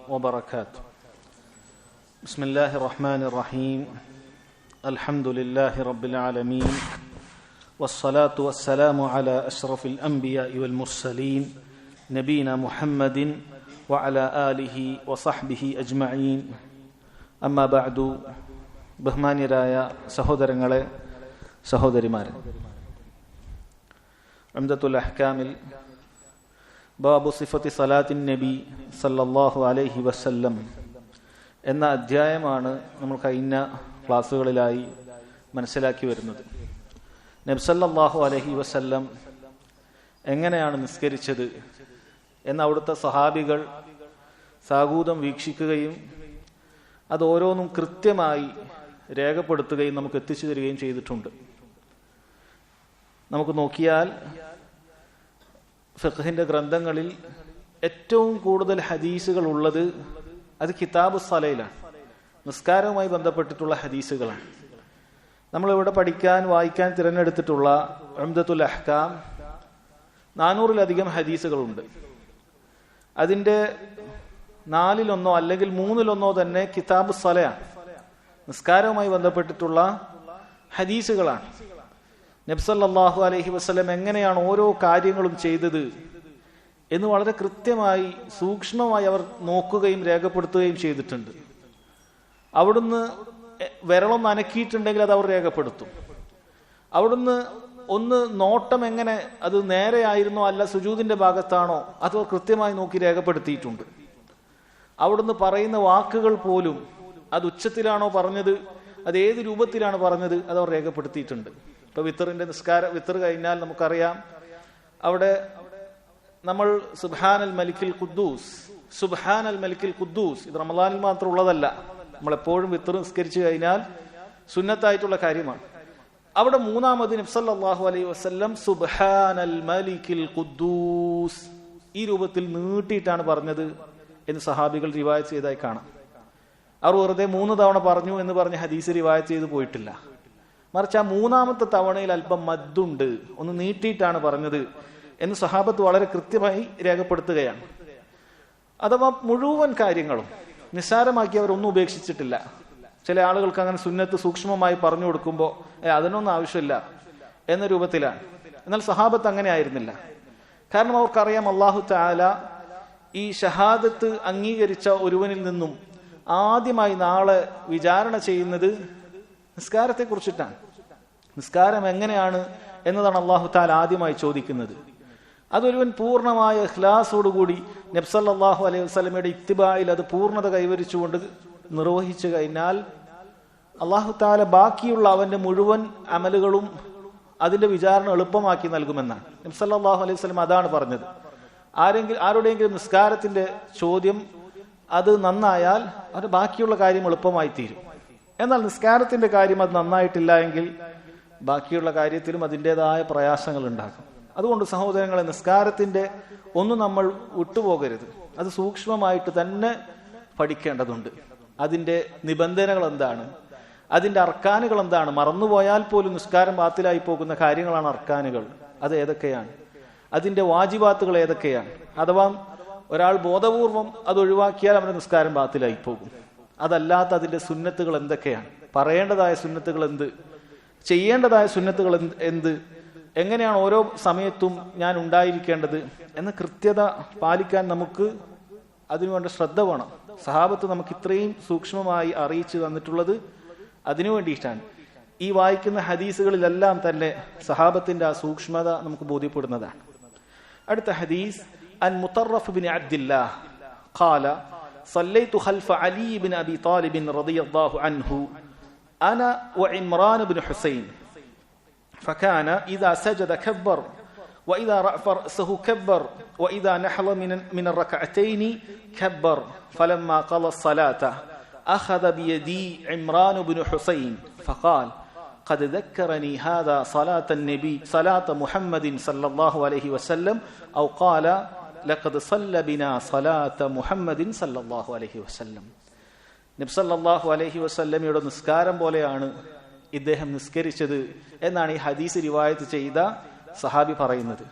وبركاته. بسم الله الرحمن الرحيم. الحمد لله رب العالمين والصلاة والسلام على أشرف الأنبياء والمرسلين نبينا محمد وعلى آله وصحبه أجمعين. أما بعد. ബഹുമാന്യരായ സഹോദരങ്ങളെ, സഹോദരിമാരെ, ഉംദത്തുൽ അഹ്കാമിൽ ബാബു സിഫത്തി സലാത്തിൻ നബി സല്ലല്ലാഹു അലൈഹി വസല്ലം എന്ന അധ്യായമാണ് നമ്മൾ കഴിഞ്ഞ ക്ലാസ്സുകളിലായി മനസ്സിലാക്കി വരുന്നത്. നബി സല്ലല്ലാഹു അലൈഹി വസല്ലം എങ്ങനെയാണ് നിസ്കരിച്ചത് എന്ന് അവിടുത്തെ സഹാബികൾ സാഗൂതം വീക്ഷിക്കുകയും അത് ഓരോന്നും കൃത്യമായി രേഖപ്പെടുത്തുകയും നമുക്ക് എത്തിച്ചു തരികയും ചെയ്തിട്ടുണ്ട്. നമുക്ക് നോക്കിയാൽ ഫിഖ്ഹിന്റെ ഗ്രന്ഥങ്ങളിൽ ഏറ്റവും കൂടുതൽ ഹദീസുകൾ ഉള്ളത് അത് കിതാബു സലയിലാണ്, നിസ്കാരവുമായി ബന്ധപ്പെട്ടിട്ടുള്ള ഹദീസുകളാണ്. നമ്മളിവിടെ പഠിക്കാൻ വായിക്കാൻ തിരഞ്ഞെടുത്തിട്ടുള്ള ഉംദത്തുൽ അഹ്കാം 400-ലധികം ഹദീസുകളുണ്ട്. അതിന്റെ 4-ലൊന്നോ അല്ലെങ്കിൽ 3-ലൊന്നോ തന്നെ കിതാബു സലയാണ്, നിസ്കാരവുമായി ബന്ധപ്പെട്ടിട്ടുള്ള ഹദീസുകളാണ്. നബി സല്ലല്ലാഹു അലൈഹി വസല്ലം എങ്ങനെയാണ് ഓരോ കാര്യങ്ങളും ചെയ്തത് എന്ന് വളരെ കൃത്യമായി സൂക്ഷ്മമായി അവർ നോക്കുകയും രേഖപ്പെടുത്തുകയും ചെയ്തിട്ടുണ്ട്. അവിടുന്ന് വിരളൊന്ന് അനക്കിയിട്ടുണ്ടെങ്കിൽ അത് അവർ രേഖപ്പെടുത്തും. അവിടുന്ന് ഒന്ന് നോട്ടം എങ്ങനെ, അത് നേരെയായിരുന്നോ അല്ല സുജൂദിന്റെ ഭാഗത്താണോ, അത് അവർ കൃത്യമായി നോക്കി രേഖപ്പെടുത്തിയിട്ടുണ്ട്. അവിടുന്ന് പറയുന്ന വാക്കുകൾ പോലും അത് ഉച്ചത്തിലാണോ പറഞ്ഞത്, അത് ഏത് രൂപത്തിലാണ് പറഞ്ഞത്, അത് അവർ രേഖപ്പെടുത്തിയിട്ടുണ്ട്. ഇപ്പൊ വിത്തർ കഴിഞ്ഞാൽ നമുക്കറിയാം, അവിടെ നമ്മൾ സുബ്ഹാനൽ മലിക്കിൽ ഖുദ്ദൂസ്, സുബ്ഹാനൽ മലിക്കിൽ ഖുദ്ദൂസ്, ഇത് റമളാനിൽ മാത്രം ഉള്ളതല്ല, നമ്മളെപ്പോഴും വിത്തർ നിസ്കരിച്ചു കഴിഞ്ഞാൽ സുന്നത്തായിട്ടുള്ള കാര്യമാണ്. അവിടെ മൂന്നാമത് നബി സല്ലല്ലാഹു അലൈഹി വസല്ലം സുബ്ഹാനൽ മലിക്കിൽ ഖുദ്ദൂസ് ഈ രൂപത്തിൽ നീട്ടിയിട്ടാണ് പറഞ്ഞത് എന്ന് സഹാബികൾ റിവായത്ത് ചെയ്തതായി കാണാം. അവർ വെറുതെ 3 തവണ പറഞ്ഞു എന്ന് പറഞ്ഞ് ഹദീസ് റിവായത്ത് ചെയ്ത് പോയിട്ടില്ല. മറിച്ച് ആ 3-ാമത്തെ തവണയിൽ അല്പം മദ്ദുണ്ട്, ഒന്ന് നീട്ടിയിട്ടാണ് പറഞ്ഞത് എന്ന് സഹാബത്ത് വളരെ കൃത്യമായി രേഖപ്പെടുത്തുകയാണ്. അഥവാ മുഴുവൻ കാര്യങ്ങളും നിസ്സാരമാക്കി അവരൊന്നും ഉപേക്ഷിച്ചിട്ടില്ല. ചില ആളുകൾക്ക് അങ്ങനെ സുന്നത്ത് സൂക്ഷ്മമായി പറഞ്ഞു കൊടുക്കുമ്പോൾ അതിനൊന്നും ആവശ്യമില്ല എന്ന രൂപത്തിലാണ്. എന്നാൽ സഹാബത്ത് അങ്ങനെ ആയിരുന്നില്ല. കാരണം അവർക്കറിയാം, അല്ലാഹു തആല ഈ ഷഹാദത്ത് അംഗീകരിച്ച ഒരുവനിൽ നിന്നും ആദ്യമായി നാളെ വിചാരണ ചെയ്യുന്നത് നിസ്കാരത്തെ കുറിച്ചിട്ടാണ്. നിസ്കാരം എങ്ങനെയാണ് എന്നതാണ് അല്ലാഹു തആല ആദ്യമായി ചോദിക്കുന്നത്. അതൊരുവൻ പൂർണ്ണമായ ഇഖ്ലാസോടുകൂടി നബി സല്ലല്ലാഹു അലൈഹി വസല്ലമയുടെ ഇത്തിബായിൽ അത് പൂർണ്ണത കൈവരിച്ചുകൊണ്ട് നിർവഹിച്ചു കഴിഞ്ഞാൽ അല്ലാഹു തആല ബാക്കിയുള്ള അവന്റെ മുഴുവൻ അമലുകളും അതിന്റെ വിചാരണ എളുപ്പമാക്കി നൽകുമെന്നാണ് നബി സല്ലല്ലാഹു അലൈഹി വസല്ലം അതാണ് പറഞ്ഞത്. ആരുടെയെങ്കിലും നിസ്കാരത്തിന്റെ ചോദ്യം അത് നന്നായാൽ അത് ബാക്കിയുള്ള കാര്യം എളുപ്പമായി തീരും. എന്നാൽ നിസ്കാരത്തിന്റെ കാര്യം അത് നന്നായിട്ടില്ല എങ്കിൽ ബാക്കിയുള്ള കാര്യത്തിലും അതിൻ്റെതായ പ്രയാസങ്ങൾ ഉണ്ടാകും. അതുകൊണ്ട് സഹോദരങ്ങളെ, നിസ്കാരത്തിന്റെ ഒന്നും നമ്മൾ വിട്ടുപോകരുത്. അത് സൂക്ഷ്മമായിട്ട് തന്നെ പഠിക്കേണ്ടതുണ്ട്. അതിന്റെ നിബന്ധനകൾ എന്താണ്, അതിന്റെ അർക്കാനുകൾ എന്താണ്, മറന്നുപോയാൽ പോലും നിസ്കാരം ബാത്തിലായി പോകുന്ന കാര്യങ്ങളാണ് അർക്കാനുകൾ, അത് ഏതൊക്കെയാണ്, അതിന്റെ വാജിബാത്തുകൾ ഏതൊക്കെയാണ്. അഥവാ ഒരാൾ ബോധപൂർവം അത് ഒഴിവാക്കിയാൽ അവന്റെ നിസ്കാരം ബാത്തിലായി പോകും. അതല്ലാത്ത അതിന്റെ സുന്നത്തുകൾ എന്തൊക്കെയാണ്, പറയേണ്ടതായ സുന്നത്തുകൾ എന്ത്, ചെയ്യേണ്ടതായ സുന്നത്തുകൾ എന്ത്, എങ്ങനെയാണ് ഓരോ സമയത്തും ഞാൻ ഉണ്ടായിരിക്കേണ്ടത് എന്ന കൃത്യത പാലിക്കാൻ നമുക്ക് അതിനുവേണ്ട ശ്രദ്ധ വേണം. സഹാബത്ത് നമുക്ക് ഇത്രയും സൂക്ഷ്മമായി അറിയിച്ചു തന്നിട്ടുള്ളത് അതിനു വേണ്ടിയിട്ടാണ്. ഈ വായിക്കുന്ന ഹദീസുകളിലെല്ലാം തന്നെ സഹാബത്തിന്റെ ആ സൂക്ഷ്മത നമുക്ക് ബോധ്യപ്പെടുന്നതാണ്. അടുത്ത ഹദീസ് അൻ മുത്തറഫ് ബിൻ അബ്ദില്ലാഹ് ഖാല സല്ലൈതു ഖൽഫ അലി ബിൻ അബി താലിബ് റളിയല്ലാഹു അൻഹു അന വഇമ്രാൻ ബിൻ ഹുസൈൻ فكان إذا سجد كبر وإذا رفع رأسه كبر وإذا نحل من الركعتين كبر فلما قضى الصلاة أخذ بيدي عمران بن حسين فقال قد ذكرني هذا صلاة محمد صلى الله عليه وسلم أو قال لقد صلى بنا صلاة محمد صلى الله عليه وسلم. നബി സല്ലല്ലാഹു അലൈഹി വസല്ലമയുടെ നിസ്കാരം പോലെയാണ് ഇദ്ദേഹം നിസ്കരിച്ചത് എന്നാണ് ഈ ഹദീസ് റിവായത്ത് ചെയ്ത സഹാബി പറയുന്നത്.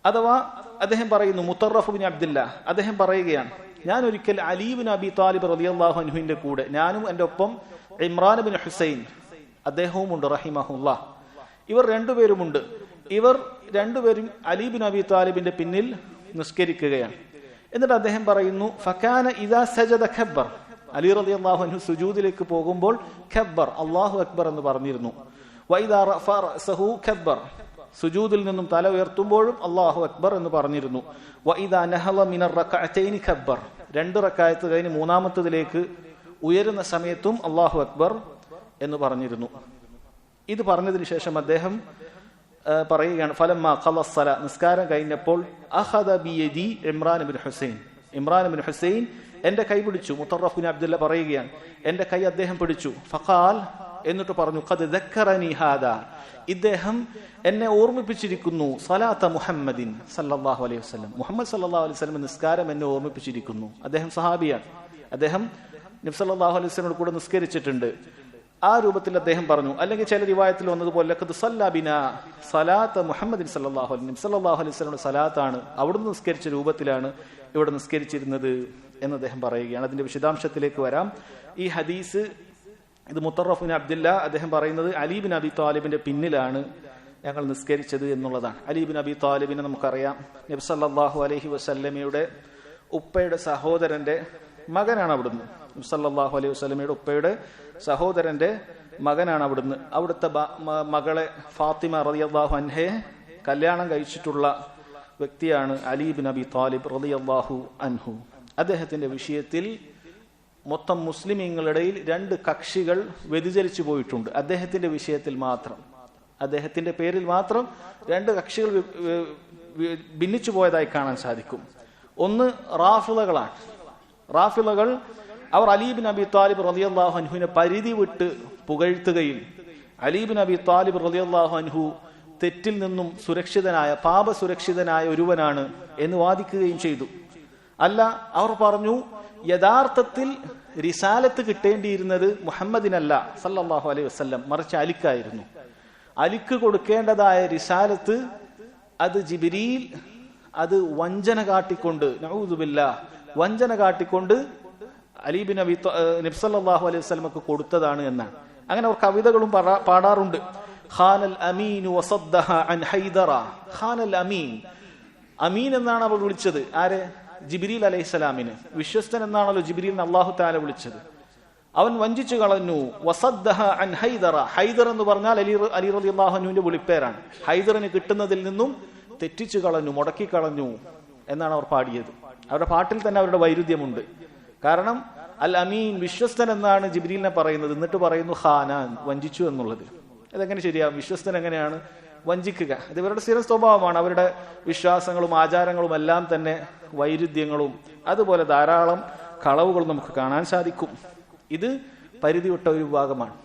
അഥവാ അദ്ദേഹം പറയുന്നു, മുത്തറഫ് ബിൻ അബ്ദില്ല അദ്ദേഹം പറയുകയാണ്, ഞാൻ ഒരിക്കൽ അലി ഇബ്നു അബി താലിബ് റളിയല്ലാഹു അൻഹുവിന്റെ കൂടെ, ഞാനും എൻ്റെ ഒപ്പം ഇമ്രാൻ ഇബ്നു ഹുസൈൻ അദ്ദേഹവും ഉണ്ട് റഹിമഹുല്ലാ, ഇവർ രണ്ടുപേരുമുണ്ട്. ഇവർ രണ്ടുപേരും അലി ഇബ്നു അബി താലിബിന്റെ പിന്നിൽ നിസ്കരിക്കുകയാണ്. എന്നിട്ട് അദ്ദേഹം പറയുന്നു, ഫകാന ഇദാ സജദ ഖബ്ബർ, അലി റളിയല്ലാഹു അൻഹു സുജൂദിലേക്ക് പോകുമ്പോൾ ഖബ്ബർ, അല്ലാഹു അക്ബർ എന്ന് പറഞ്ഞിരുന്നു. വഇദാ റഫഅ റഅസഹു ഖബ്ബർ, സുജൂദിൽ നിന്നും തല ഉയർത്തുമ്പോഴും അല്ലാഹു അക്ബർ എന്ന് പറഞ്ഞിരുന്നു. വഇദാ നഹള മിനർ റകഅതൈനി ഖബ്ബർ, 2 റക്അത്ത് കഴിഞ്ഞ് മൂന്നാമത്തേതിലേക്ക് ഉയരുന്ന സമയത്തും അല്ലാഹു അക്ബർ എന്ന് പറഞ്ഞിരുന്നു. ഇത് പറഞ്ഞതിന് ശേഷം അദ്ദേഹം പറയുകയാണ്, ഫലമ്മ ഖലസ്സല, നിസ്കാരം കഴിഞ്ഞപ്പോൾ അഖദ ബിയദി ഇമ്രാൻ ഇബ്നു ഹുസൈൻ, ഇമ്രാൻ ഇബ്നു ഹുസൈൻ എന്റെ കൈ പിടിച്ചു. മുത്തറഫ് ബിൻ അബ്ദുല്ല പറയുകയാണ്, എന്റെ കൈ അദ്ദേഹം പിടിച്ചു. ഫഖാൽ, എന്നിട്ട് പറഞ്ഞു, ഖദ് ദക്കറനി ഹാദാ, ഇദ്ദേഹം എന്നെ ഓർമ്മിപ്പിച്ചിരിക്കുന്നു, സലാത്ത മുഹമ്മദിൻ സല്ലല്ലാഹു അലൈഹി വസല്ലം, മുഹമ്മദ് സല്ലല്ലാഹു അലൈഹി വസല്ലം നിസ്കാരം എന്നെ ഓർമ്മിപ്പിച്ചിരിക്കുന്നു. അദ്ദേഹം സഹാബിയാണ്, അദ്ദേഹം നബി സല്ലല്ലാഹു അലൈഹി വസല്ലമയോട് കൂടെ നിസ്കരിച്ചിട്ടുണ്ട്. ആ രൂപത്തിൽ അദ്ദേഹം പറഞ്ഞു. അല്ലെങ്കിൽ ചില റിവായത്തിൽ വന്നതുപോലെ ലഖദ് സല്ലല്ലാ ബിനാ സലാത്ത മുഹമ്മദിൻ സല്ലല്ലാഹു അലൈഹി വസല്ലം സലാത്താണ്, അവിടുന്ന് നിസ്കരിച്ച രൂപത്തിലാണ് ഇവിടെ നിസ്കരിച്ചിരുന്നത് എന്ന് അദ്ദേഹം പറയുകയാണ്. അതിന്റെ വിശദാംശത്തിലേക്ക് വരാം. ഈ ഹദീസ്, ഇത് മുത്തറഫ് ബിൻ അബ്ദുല്ല അദ്ദേഹം പറയുന്നത് അലി ബിൻ അബി താലിബിന്റെ പിന്നിലാണ് ഞങ്ങൾ നിസ്കരിച്ചത് എന്നുള്ളതാണ്. അലി ബിൻ അബി താലിബിനെ നമുക്കറിയാം, നബി സല്ലല്ലാഹു അലൈഹി വസല്ലമയുടെ ഉപ്പയുടെ സഹോദരന്റെ മകനാണ് അവിടുന്ന്. നബി സല്ലല്ലാഹു അലൈഹി വസല്ലമയുടെ ഉപ്പയുടെ സഹോദരന്റെ മകനാണ് അവിടുന്ന്. അവിടുത്തെ മകളെ ഫാത്തിമ റളിയല്ലാഹു അൻഹയെ കല്യാണം കഴിച്ചിട്ടുള്ള വ്യക്തിയാണ് അലി ബിൻ അബി താലിബ് റളിയല്ലാഹു അൻഹു. അദ്ദേഹത്തിന്റെ വിഷയത്തിൽ മൊത്തം മുസ്ലിമീങ്ങളുടെ 2 കക്ഷികൾ വ്യതിചലിച്ചു പോയിട്ടുണ്ട്. അദ്ദേഹത്തിന്റെ വിഷയത്തിൽ മാത്രം, അദ്ദേഹത്തിന്റെ പേരിൽ മാത്രം 2 കക്ഷികൾ ഭിന്നിച്ചു പോയതായി കാണാൻ സാധിക്കും. ഒന്ന് റാഫിളകളാണ്. റാഫിളകൾ അവർ അലി ബിൻ അബി താലിബ് റളിയല്ലാഹു അൻഹുവിനെ പരിധി വിട്ട് പുകഴ്ത്തുകയും അലി ബിൻ അബി താലിബ് റളിയല്ലാഹു അൻഹു തെറ്റിൽ നിന്നും സുരക്ഷിതനായ, പാപസുരക്ഷിതനായ ഒരുവനാണ് എന്ന് വാദിക്കുകയും ചെയ്തു. അല്ല, അവർ പറഞ്ഞു യഥാർത്ഥത്തിൽ റിസാലത്ത് കിട്ടേണ്ടിയിരുന്നത് മുഹമ്മദിനല്ല സല്ലല്ലാഹു അലൈഹി വസല്ലം, മറിച്ച് അലിക്കായിരുന്നു. അലിക്ക് കൊടുക്കേണ്ടതായ റിസാലത്ത് അത് ജിബ്രീൽ അത് വഞ്ചന കാട്ടിക്കൊണ്ട്, നഊദു ബില്ലാഹ്, വഞ്ചന കാട്ടിക്കൊണ്ട് അലി ബിൻ നബി സല്ലല്ലാഹു അലൈഹി വസല്ലമക്ക് കൊടുത്തതാണ് എന്നാണ്. അങ്ങനെ അവർ കവിതകളും പാടാറുണ്ട്. ഖാനൽ അമീൻ വസദ്ദഹ അൻ ഹൈദറ, ഖാനൽ അമീൻ, അമീൻ എന്നാണ് അവർ വിളിച്ചത്. ആരെ? ജിബ്രീൽ അലൈഹിസ്സലാമിന്. വിശ്വസ്തൻ എന്നാണല്ലോ ജിബ്രീലിനെ അല്ലാഹു തആല വിളിച്ചത്. അവൻ വഞ്ചിച്ചു കളഞ്ഞു. വസദ്ദഹ അൻ ഹൈദറ, ഹൈദർ എന്ന് പറഞ്ഞാൽ അലി റളിയല്ലാഹു അൻഹുവിന്റെ വിളിപ്പേരാണ്. ഹൈദറിന് കിട്ടുന്നതിൽ നിന്നും തെറ്റിച്ചു കളഞ്ഞു, മുടക്കി കളഞ്ഞു എന്നാണ് അവർ പാടിയത്. അവരുടെ പാട്ടിൽ തന്നെ അവരുടെ വൈരുദ്ധ്യമുണ്ട്. കാരണം അൽ അമീൻ, വിശ്വസ്തൻ എന്നാണ് ജിബ്രീലിനെ പറയുന്നത്, എന്നിട്ട് പറയുന്നു ഖാനാൻ, വഞ്ചിച്ചു എന്നുള്ളത്. ഇതെങ്ങനെ ശരിയാവും? വിശ്വസ്തൻ എങ്ങനെയാണ് വഞ്ചിക്കുക? ഇത് ഇവരുടെ സ്ഥിരം സ്വഭാവമാണ്. അവരുടെ വിശ്വാസങ്ങളും ആചാരങ്ങളും എല്ലാം തന്നെ വൈരുദ്ധ്യങ്ങളും അതുപോലെ ധാരാളം കളവുകൾ നമുക്ക് കാണാൻ സാധിക്കും. ഇത് പരിധി വിട്ട ഒരു വിഭാഗമാണ്.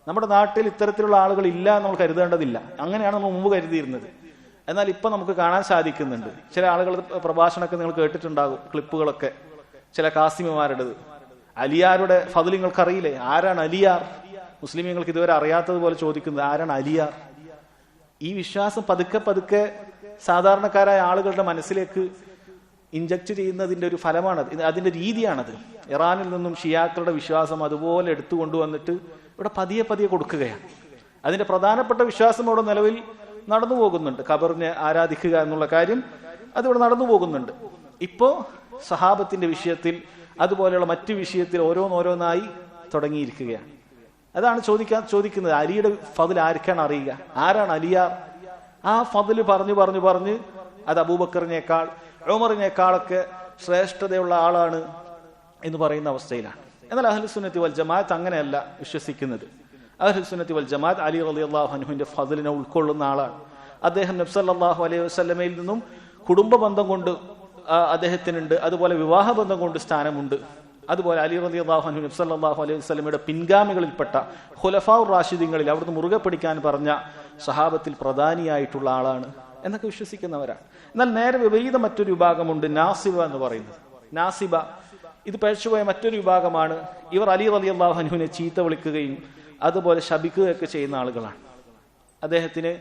നമ്മുടെ നാട്ടിൽ ഇത്തരത്തിലുള്ള ആളുകൾ ഇല്ല എന്ന് നമ്മൾ കരുതേണ്ടതില്ല. അങ്ങനെയാണ് നമ്മൾ മുമ്പ് കരുതിയിരുന്നത്. എന്നാൽ ഇപ്പൊ നമുക്ക് കാണാൻ സാധിക്കുന്നുണ്ട്. ചില ആളുകൾ പ്രഭാഷണമൊക്കെ നിങ്ങൾ കേട്ടിട്ടുണ്ടാകും, ക്ലിപ്പുകളൊക്കെ, ചില കാസിമിമാരുടേത്. അലിയാരുടെ ഫضل നിങ്ങൾക്ക് അറിയില്ലേ? ആരാണ് അലിയാർ? മുസ്ലിമീങ്ങൾക്ക് ഇതുവരെ അറിയാത്തതുപോലെ ചോദിക്കുന്നത് ആരാണ് അലിയാർ? ഈ വിശ്വാസം പതുക്കെ പതുക്കെ സാധാരണക്കാരായ ആളുകളുടെ മനസ്സിലേക്ക് ഇൻജക്ട് ചെയ്യുന്നതിന്റെ ഒരു ഫലമാണത്, അതിന്റെ രീതിയാണത്. ഇറാനിൽ നിന്നും ഷിയാക്കളുടെ വിശ്വാസം അതുപോലെ എടുത്തുകൊണ്ടുവന്നിട്ട് ഇവിടെ പതിയെ പതിയെ കൊടുക്കുകയാണ്. അതിന്റെ പ്രധാനപ്പെട്ട വിശ്വാസം അവിടെ നിലവിൽ നടന്നു പോകുന്നുണ്ട്. ഖബറിനെ ആരാധിക്കുക എന്നുള്ള കാര്യം അതിവിടെ നടന്നു പോകുന്നുണ്ട്. ഇപ്പോ സഹാബത്തിന്റെ വിഷയത്തിൽ അതുപോലെയുള്ള മറ്റു വിഷയത്തിൽ ഓരോന്നോരോന്നായി തുടങ്ങിയിരിക്കുകയാണ്. അതാണ് ചോദിക്കുന്നത്, അലിയുടെ ഫضل ആർക്കാണ് അറിയുക? ആരാണ് അലിയാർ? ആ ഫضل പറഞ്ഞ് അത് അബൂബക്കറിനേക്കാൾ ഉമറിനേക്കാളൊക്കെ ശ്രേഷ്ഠതയുള്ള ആളാണ് എന്ന് പറയുന്ന അവസ്ഥയിലാണ്. എന്നാൽ അഹ്ലുസ് സുന്നത്തി വൽ ജമാഅത്ത് അങ്ങനെയല്ല വിശ്വസിക്കുന്നത്. അഹ്ലുസ് സുന്നത്തി വൽ ജമാഅത്ത് അലി റളിയല്ലാഹു അൻഹുവിന്റെ ഫضലിനെ ഉൾക്കൊള്ളുന്ന ആളാണ്. അദ്ദേഹം നബി സല്ലല്ലാഹു അലൈഹി വസല്ലമയിൽ നിന്നും കുടുംബ ബന്ധം കൊണ്ട് അദ്ദേഹത്തിനുണ്ട്, അതുപോലെ വിവാഹ ബന്ധം കൊണ്ട് സ്ഥാനമുണ്ട്. അതുപോലെ അലി റളിയല്ലാഹു അൻഹു നബി സല്ലല്ലാഹു അലൈഹി വസല്ലമയുടെ പിൻഗാമികളിൽപ്പെട്ട ഖുലഫാഉർ റാഷിദീങ്ങളിൽ അവിടുന്ന് മുറുകെ പിടിക്കാൻ പറഞ്ഞ സഹാബത്തിൽ പ്രധാനിയായിട്ടുള്ള ആളാണ് എന്നൊക്കെ വിശ്വസിക്കുന്നവരാണ്. എന്നാൽ നേരെ വിപരീത മറ്റൊരു വിഭാഗമുണ്ട്, നാസിബ എന്ന് പറയുന്നത്. നാസിബ ഇത് പഴിച്ചുപോയ മറ്റൊരു വിഭാഗമാണ്. ഇവർ അലി റളിയല്ലാഹു അൻഹുവിനെ ചീത്ത വിളിക്കുകയും അതുപോലെ ശപിക്കുകയൊക്കെ ചെയ്യുന്ന ആളുകളാണ്. അദ്ദേഹത്തിന്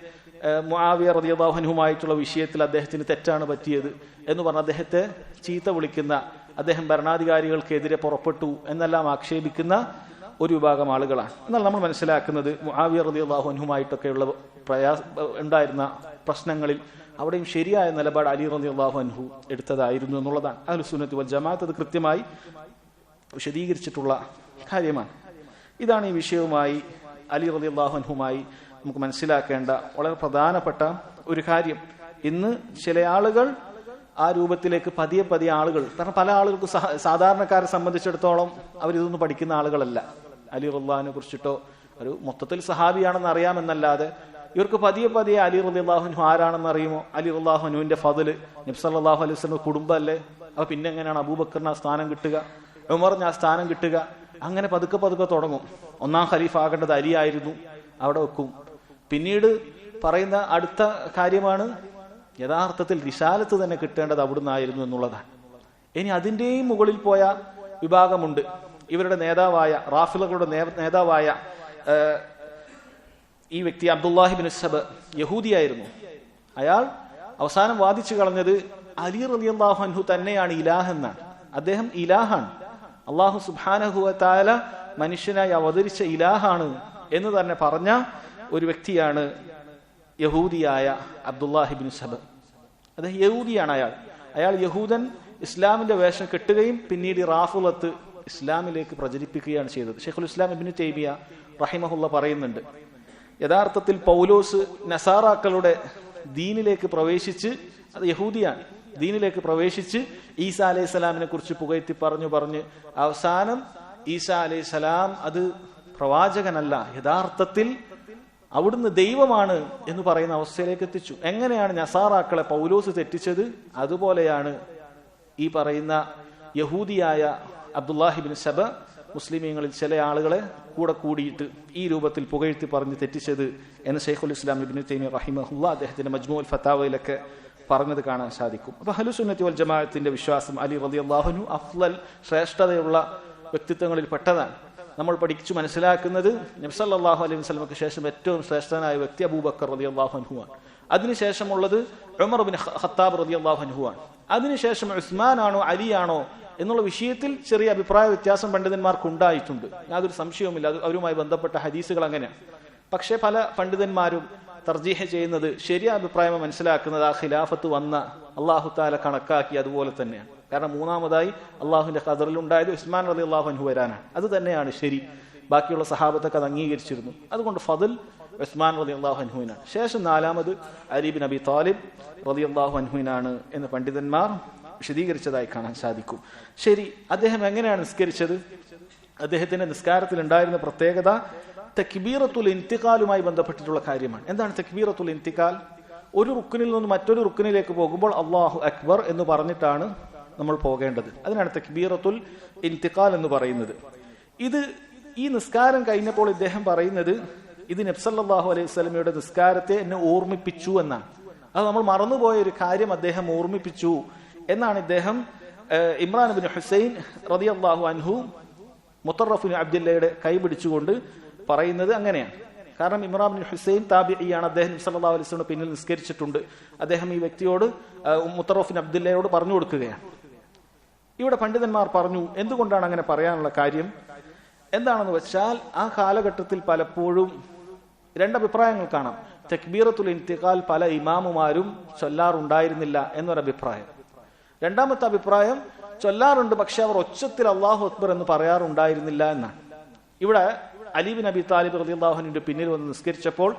മുആവിയ റളിയല്ലാഹു അൻഹുമായിട്ടുള്ള വിഷയത്തിൽ അദ്ദേഹത്തിന് തെറ്റാണ് പറ്റിയത് എന്ന് പറഞ്ഞ് അദ്ദേഹത്തെ ചീത്ത വിളിക്കുന്ന അദ്ദേഹം ഭരണാധികാരികൾക്കെതിരെ പുറപ്പെട്ടു എന്നെല്ലാം ആക്ഷേപിക്കുന്ന ഒരു വിഭാഗം ആളുകളാണ്. എന്നാൽ നമ്മൾ മനസ്സിലാക്കുന്നത് മുആവിയ റളിയല്ലാഹു അൻഹുമായിട്ടൊക്കെയുള്ള ഉണ്ടായിരുന്ന പ്രശ്നങ്ങളിൽ അവിടെയും ശരിയായ നിലപാട് അലി റളിയല്ലാഹു അൻഹു എടുത്തതായിരുന്നു എന്നുള്ളതാണ്. അഹ്ലുസ് സുന്നത്തി വൽ ജമാഅത്ത് അത് കൃത്യമായി വിശദീകരിച്ചിട്ടുള്ള കാര്യമാണ്. ഇതാണ് ഈ വിഷയവുമായി അലി റളിയല്ലാഹു അൻഹുമായി നമുക്ക് മനസ്സിലാക്കേണ്ട വളരെ പ്രധാനപ്പെട്ട ഒരു കാര്യം. ഇന്ന് ചില ആളുകൾ ആ രൂപത്തിലേക്ക് പതിയെ പതിയെ ആളുകൾ, കാരണം പല ആളുകൾക്ക് സാധാരണക്കാരെ സംബന്ധിച്ചിടത്തോളം അവരിതൊന്നും പഠിക്കുന്ന ആളുകളല്ല. അലി റളിയല്ലാഹുവിനെ കുറിച്ചിട്ടോ ഒരു മൊത്തത്തിൽ സഹാബിയാണെന്ന് അറിയാമെന്നല്ലാതെ ഇവർക്ക് പതിയെ പതിയെ അലി റളിയല്ലാഹു അൻഹു ആരാണെന്ന് അറിയുമോ? അലി റളിയല്ലാഹു അൻഹുവിന്റെ ഫضല് നബി സല്ലല്ലാഹു അലൈഹി വസല്ലം കുടുംബമല്ലേ? അപ്പൊ പിന്നെ എങ്ങനെയാണ് അബൂബക്കറിന് ആ സ്ഥാനം കിട്ടുക, ഉമറിന് ആ സ്ഥാനം കിട്ടുക? അങ്ങനെ പതുക്കെ പതുക്കെ തുടങ്ങും. ഒന്നാം ഖലീഫ ആകേണ്ടത് അലി ആയിരുന്നു, അവിടെ വെക്കും. പിന്നീട് പറയുന്ന അടുത്ത കാര്യമാണ് യഥാർത്ഥത്തിൽ റിസാലത്ത് തന്നെ കിട്ടേണ്ടത് അവിടുന്നായിരുന്നു എന്നുള്ളതാണ്. ഇനി അതിന്റെയും മുകളിൽ പോയ വിഭാഗമുണ്ട്. ഇവരുടെ നേതാവായ റാഫിളകളുടെ നേതാവായ ഈ വ്യക്തി അബ്ദുല്ലാഹി ബിൻ സബ യഹൂദിയായിരുന്നു. അയാൾ അവസാനം വാദിച്ചു കളഞ്ഞത് അലി റളിയല്ലാഹു അൻഹു തന്നെയാണ് ഇലാഹ് എന്നാണ്. അദ്ദേഹം ഇലാഹാണ്, അള്ളാഹു സുബ്ഹാനഹു വ തആല മനുഷ്യനായി അവതരിച്ച ഇലാഹാണ് എന്ന് തന്നെ പറഞ്ഞ ഒരു വ്യക്തിയാണ് യഹൂദിയായ അബ്ദുല്ലാഹി ബിൻ സബ. അദ്ദേഹം യഹൂദിയാണ്. അയാൾ യഹൂദൻ ഇസ്ലാമിന്റെ വേഷം കെട്ടുകയും പിന്നീട് റാഫിളത്ത് ഇസ്ലാമിലേക്ക് പ്രചരിപ്പിക്കുകയാണ് ചെയ്തത്. ശൈഖുൽ ഇസ്ലാം ഇബ്നു തൈമിയ റഹിമഹുള്ള പറയുന്നുണ്ട്, യഥാർത്ഥത്തിൽ പൗലോസ് നസാറാക്കളുടെ ദീനിലേക്ക് പ്രവേശിച്ച്, അത് യഹൂദിയാണ്, ദീനിലേക്ക് പ്രവേശിച്ച് ഈസാ അലൈഹി സ്വലാമിനെ കുറിച്ച് പുകഴ്ത്തി പറഞ്ഞ് അവസാനം ഈസാ അലൈഹി സ്വലാം അത് പ്രവാചകനല്ല, യഥാർത്ഥത്തിൽ അവിടുന്ന് ദൈവമാണ് എന്ന് പറയുന്ന അവസ്ഥയിലേക്ക് എത്തിച്ചു. എങ്ങനെയാണ് നസാറാക്കളെ പൗലോസ് തെറ്റിച്ചത്, അതുപോലെയാണ് ഈ പറയുന്ന യഹൂദിയായ അബ്ദുല്ലാഹി ബിൻ സബ മുസ്ലിമീങ്ങളിൽ ചില ആളുകളെ കൂടെ കൂടിയിട്ട് ഈ രൂപത്തിൽ പുകഴ്ത്തി പറഞ്ഞ് തെറ്റിച്ചത് എന്ന് ശൈഖുൽ ഇസ്ലാം ഇബ്നു തൈമിയ്യ റഹിമഹുല്ലാ അദ്ദേഹത്തിന്റെ മജ്മൂഉൽ ഫതാവയിലൊക്കെ പറഞ്ഞത് കാണാൻ സാധിക്കും. അപ്പൊ അഹ്ലുസ് സുന്നത്തി വൽ ജമാഅത്തിന്റെ വിശ്വാസം അലി റളിയല്ലാഹു അൻഹു അഫ്ളൽ ശ്രേഷ്ഠതയുള്ള വ്യക്തിത്വങ്ങളിൽ പെട്ടതാണ്. നമ്മൾ പഠിച്ചു മനസ്സിലാക്കുന്നത് നബി സല്ലല്ലാഹു അലൈഹി വസല്ലമക്ക് ശേഷം ഏറ്റവും ശ്രേഷ്ഠനായ വ്യക്തി അബൂബക്കർ റളിയല്ലാഹു അൻഹു ആണ്. അതിനുശേഷമുള്ളത് ഉമർ ഇബ്നു ഖത്താബ് റളിയല്ലാഹു അൻഹു ആണ്. അതിനുശേഷം ഉസ്മാൻ ആണോ അലി ആണോ എന്നുള്ള വിഷയത്തിൽ ചെറിയ അഭിപ്രായ വ്യത്യാസം പണ്ഡിതന്മാർക്ക് ഉണ്ടായിട്ടുണ്ട്. യാതൊരു സംശയവുമില്ല, അത് അവരുമായി ബന്ധപ്പെട്ട ഹദീസുകൾ അങ്ങനെയാണ്. പക്ഷെ പല പണ്ഡിതന്മാരും തർജീഹ് ചെയ്യുന്നത്, ശരിയ അഭിപ്രായം മനസ്സിലാക്കുന്നത് ആ ഖിലാഫത്ത് വന്ന അള്ളാഹു തആല കണക്കാക്കി അതുപോലെ തന്നെയാണ്. കാരണം മൂന്നാമതായി അള്ളാഹുവിന്റെ ഖദറിൽ ഉണ്ടായത് ഉസ്മാൻ റളിയല്ലാഹു അൻഹു വരാനാണ്. അത് തന്നെയാണ് ശരി. ബാക്കിയുള്ള സഹാബത്തൊക്കെ അത് അംഗീകരിച്ചിരുന്നു. അതുകൊണ്ട് ഫضൽ ഉസ്മാൻ റളിയല്ലാഹു അൻഹുവിനാണ്. ശേഷം നാലാമത് അലി ബിൻ അബി താലിബ് റളിയല്ലാഹു അൻഹുവിനാണ് എന്ന് പണ്ഡിതന്മാർ വിശദീകരിച്ചതായി കാണാൻ സാധിക്കും. ശരി, അദ്ദേഹം എങ്ങനെയാണ് നിസ്കരിച്ചത്? അദ്ദേഹത്തിന്റെ നിസ്കാരത്തിൽ ഉണ്ടായിരുന്ന പ്രത്യേകത തക്ബീറത്തുൽ ഇന്തിഖാലുമായി ബന്ധപ്പെട്ടിട്ടുള്ള കാര്യമാണ്. എന്താണ് തക്ബീറത്തുൽ ഇന്തിഖാൽ? ഒരു റുക്നിൽ നിന്ന് മറ്റൊരു റുക്നിലേക്ക് പോകുമ്പോൾ അല്ലാഹു അക്ബർ എന്ന് പറഞ്ഞിട്ടാണ് നമ്മൾ പോകേണ്ടത്. അതിനാണ് തക്ബീറത്തുൽ ഇന്തിഖാൽ എന്ന് പറയുന്നത്. ഈ നിസ്കാരം കഴിഞ്ഞപ്പോൾ ഇദ്ദേഹം പറയുന്നത്, ഇത് നബി സല്ലല്ലാഹു അലൈഹി വസല്ലമയുടെ നിസ്കാരത്തെ എന്നെ ഓർമ്മിപ്പിച്ചു എന്നാണ്. അത് നമ്മൾ മറന്നുപോയ ഒരു കാര്യം അദ്ദേഹം ഓർമ്മിപ്പിച്ചു എന്നാണ് ഇദ്ദേഹം ഇമ്രാൻ ബിൻ ഹുസൈൻ റളിയല്ലാഹു അൻഹു മുത്തറഫ് ബിൻ അബ്ദുല്ലയുടെ കൈ പിടിച്ചുകൊണ്ട് പറയുന്നത് അങ്ങനെയാണ്. കാരണം ഇമ്രാൻ ബിൻ ഹുസൈൻ താബിഈയാണ്. അദ്ദേഹം നബി സല്ലല്ലാഹു അലൈഹി വസല്ലം പിന്നിൽ നിസ്കരിച്ചിട്ടുണ്ട്. അദ്ദേഹം ഈ വ്യക്തിയോട് മുത്തറഫ് ബിൻ അബ്ദുല്ലയോട് പറഞ്ഞു കൊടുക്കുകയാണ്. ഇവിടെ പണ്ഡിതന്മാർ പറഞ്ഞു, എന്തുകൊണ്ടാണ് അങ്ങനെ പറയാനുള്ള കാര്യം എന്താണെന്ന് വെച്ചാൽ, ആ കാലഘട്ടത്തിൽ പലപ്പോഴും രണ്ടഭിപ്രായങ്ങൾ കാണാം. തക്ബീറത്തുൽ ഇന്തിഖാൽ പല ഇമാമുമാരും ചൊല്ലാറുണ്ടായിരുന്നില്ല എന്നൊരഭിപ്രായം. രണ്ടാമത്തെ അഭിപ്രായം, ചൊല്ലാറുണ്ട് പക്ഷെ അവർ ഒച്ചത്തിൽ അല്ലാഹു അക്ബർ എന്ന് പറയാറുണ്ടായിരുന്നില്ല എന്നാണ്. ഇവിടെ അലി ബിൻ അബി താലിബ് റളിയല്ലാഹു അൻഹുവിന്റെ പിന്നിൽ വന്ന് നിസ്കരിച്ചപ്പോൾ